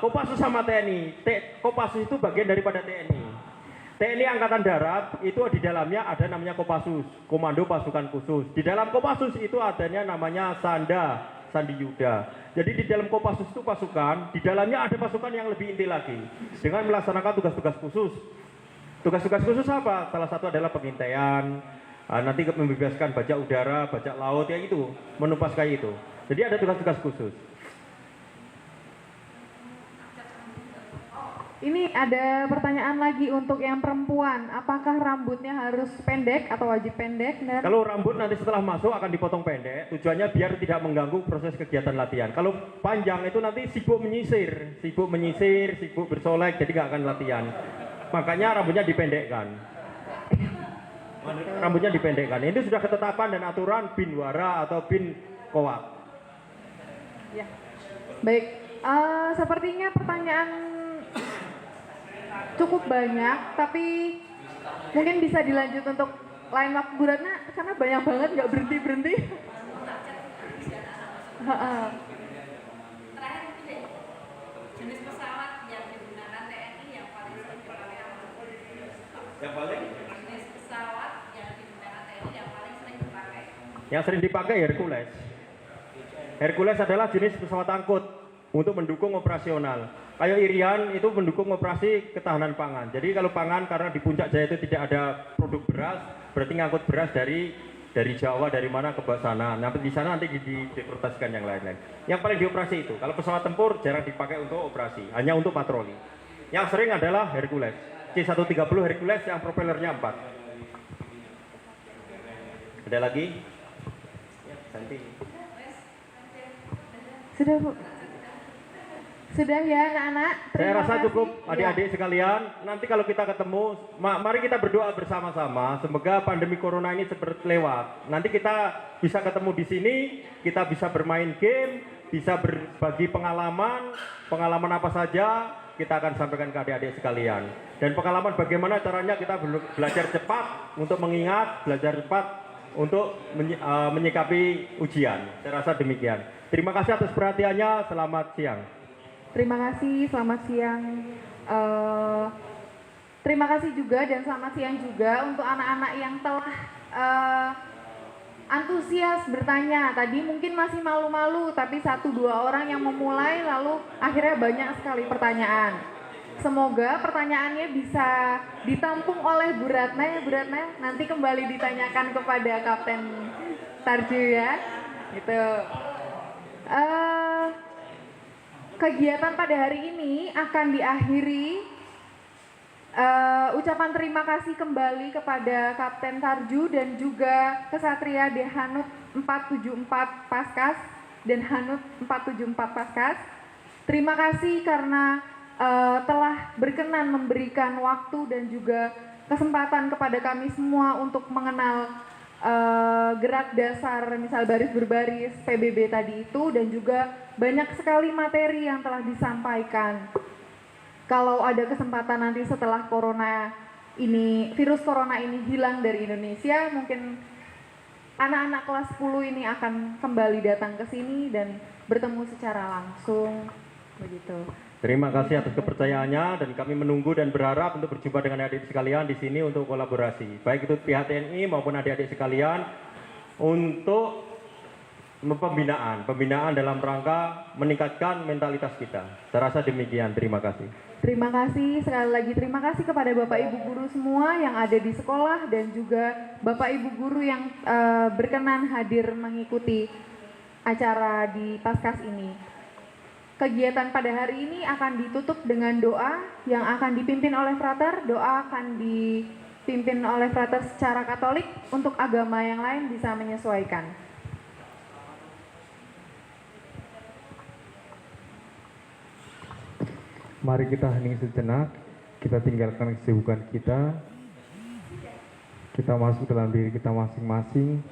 Kopassus sama TNI. Kopassus itu bagian daripada TNI. TNI Angkatan Darat itu di dalamnya ada namanya Kopassus, Komando Pasukan Khusus. Di dalam Kopassus itu adanya namanya Sandi Yuda. Jadi di dalam Kopassus itu pasukan, di dalamnya ada pasukan yang lebih inti lagi dengan melaksanakan tugas-tugas khusus. Tugas-tugas khusus apa? Salah satu adalah pengintaian, nanti membebaskan bajak udara, bajak laut, ya itu, menumpas kayak itu. Jadi ada tugas-tugas khusus. ini ada pertanyaan lagi untuk yang perempuan. Apakah rambutnya harus pendek atau wajib pendek? Dan Kalau rambut nanti setelah masuk akan dipotong pendek, tujuannya biar tidak mengganggu proses kegiatan latihan. Kalau panjang itu nanti sibuk menyisir, sibuk bersolek, jadi nggak akan latihan. Makanya rambutnya dipendekkan. Ini sudah ketetapan dan aturan bin wara atau bin kowat. ya. Baik, sepertinya pertanyaan cukup banyak, tapi mungkin bisa dilanjut untuk lain waktu Bu Ratna, karena banyak banget nggak berhenti. Terakhir mungkin deh, jenis pesawat yang digunakan TNI yang paling sering dipakai jenis pesawat yang digunakan TNI yang paling sering dipakai. Yang sering dipakai Hercules. Hercules adalah jenis pesawat angkut untuk mendukung operasional. Kayak Irian itu mendukung operasi ketahanan pangan. Jadi kalau pangan karena di Puncak Jaya itu tidak ada produk beras, berarti ngangkut beras dari Jawa, dari mana ke sana. Nah di sana nanti dideportasikan yang lain-lain. Yang paling dioperasi itu. Kalau pesawat tempur jarang dipakai untuk operasi, hanya untuk patroli. Yang sering adalah Hercules. C-130 Hercules yang propellernya 4. Ada lagi? Ya, Santi. Sudah Bu. Sudah ya anak-anak. Saya rasa cukup adik-adik sekalian. Nanti kalau kita ketemu, mari kita berdoa bersama-sama. Semoga pandemi corona ini cepat lewat. Nanti kita bisa ketemu di sini, kita bisa bermain game, bisa berbagi pengalaman apa saja kita akan sampaikan ke adik-adik sekalian. Dan pengalaman bagaimana caranya kita belajar cepat untuk mengingat, belajar cepat untuk menyikapi ujian. Saya rasa demikian. Terima kasih atas perhatiannya. Selamat siang. Terima kasih, selamat siang. Terima kasih juga dan selamat siang juga untuk anak-anak yang telah antusias bertanya. Tadi mungkin masih malu-malu, tapi 1-2 orang yang memulai lalu akhirnya banyak sekali pertanyaan. Semoga pertanyaannya bisa ditampung oleh Bu Ratna ya Bu Ratna. Nanti kembali ditanyakan kepada Kapten Tarjo ya. Gitu. Kegiatan pada hari ini akan diakhiri Ucapan terima kasih kembali kepada Kapten Tarju dan juga Kesatria Dehanut 474 Paskas dan Hanut 474 Paskas. Terima kasih karena telah berkenan memberikan waktu dan juga kesempatan kepada kami semua untuk mengenal gerak dasar misal baris berbaris PBB tadi itu, dan juga banyak sekali materi yang telah disampaikan. Kalau ada kesempatan nanti setelah virus corona ini hilang dari Indonesia, mungkin anak-anak kelas 10 ini akan kembali datang ke sini dan bertemu secara langsung begitu. Terima kasih atas kepercayaannya, dan kami menunggu dan berharap untuk berjumpa dengan adik-adik sekalian di sini untuk kolaborasi. Baik itu pihak TNI maupun adik-adik sekalian untuk pembinaan dalam rangka meningkatkan mentalitas kita. Saya rasa demikian. Terima kasih. Terima kasih sekali lagi. Terima kasih kepada Bapak Ibu guru semua yang ada di sekolah dan juga Bapak Ibu guru yang berkenan hadir mengikuti acara di Paskas ini. Kegiatan pada hari ini akan ditutup dengan doa yang akan dipimpin oleh frater. Doa akan dipimpin oleh frater secara Katolik, untuk agama yang lain bisa menyesuaikan. Mari kita hening sejenak, kita tinggalkan kesibukan kita masuk dalam diri kita masing-masing,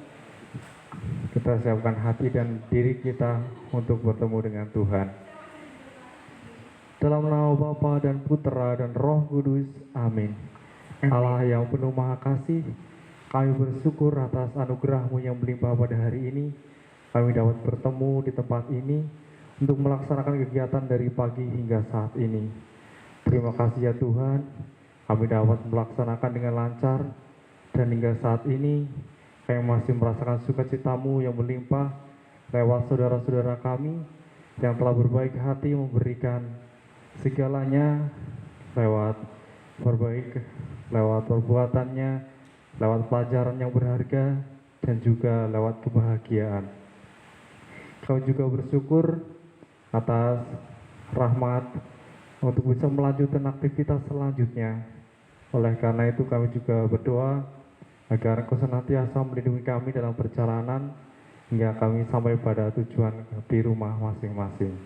kita siapkan hati dan diri kita untuk bertemu dengan Tuhan. Dalam nama Bapa dan Putra dan Roh Kudus, amin. Allah yang penuh maha kasih, kami bersyukur atas anugerah-Mu yang melimpah pada hari ini. Kami dapat bertemu di tempat ini untuk melaksanakan kegiatan dari pagi hingga saat ini. Terima kasih ya Tuhan, kami dapat melaksanakan dengan lancar, dan hingga saat ini kami masih merasakan sukacita-Mu yang melimpah lewat saudara-saudara kami yang telah berbaik hati memberikan segalanya lewat perbuatannya, lewat pelajaran yang berharga, dan juga lewat kebahagiaan. Kami juga bersyukur atas rahmat untuk bisa melanjutkan aktivitas selanjutnya. Oleh karena itu kami juga berdoa agar Engkau senantiasa melindungi kami dalam perjalanan hingga kami sampai pada tujuan di rumah masing-masing.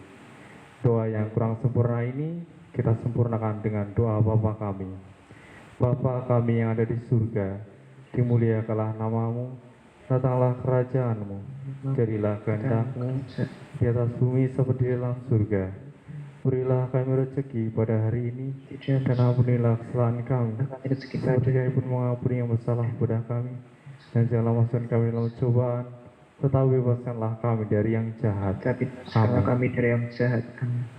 Doa yang kurang sempurna ini kita sempurnakan dengan doa Bapa kami. Bapa kami yang ada di surga, dimuliakanlah nama-Mu, datanglah kerajaan-Mu, jadilah kehendak-Mu di atas bumi seperti di dalam surga. Berilah kami rezeki pada hari ini, dan ampunilah kesalahan kami, seperti kami pun mengampuni yang bersalah kepada kami, dan janganlah masukkan kami dalam cobaan, tetapi bebaskanlah kami dari yang jahat. Amin.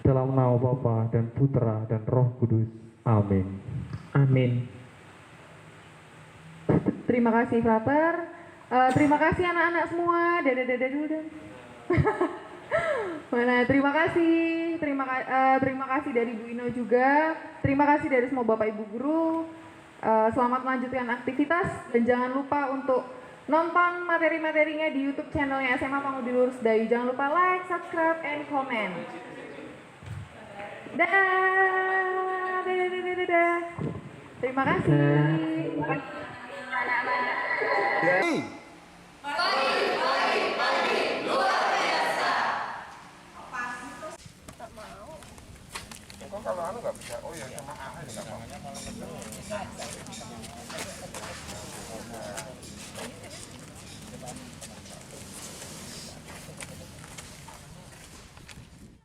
Dalam nama Bapa dan Putra dan Roh Kudus. Amin. Amin. Terima kasih frater. Terima kasih anak-anak semua. Dadah dulu dong. Mana? Terima kasih. Terima kasih dari Bu Ino juga. Terima kasih dari semua Bapak Ibu guru. Selamat melanjutkan aktivitas, dan jangan lupa untuk nonton materi-materinya di YouTube channelnya SMA Pangudi Lurus Dayu. Jangan lupa like, subscribe, and comment. Dadah. Terima kasih. Kalau anu nggak bisa, oh ya sama A nggak apa-apa.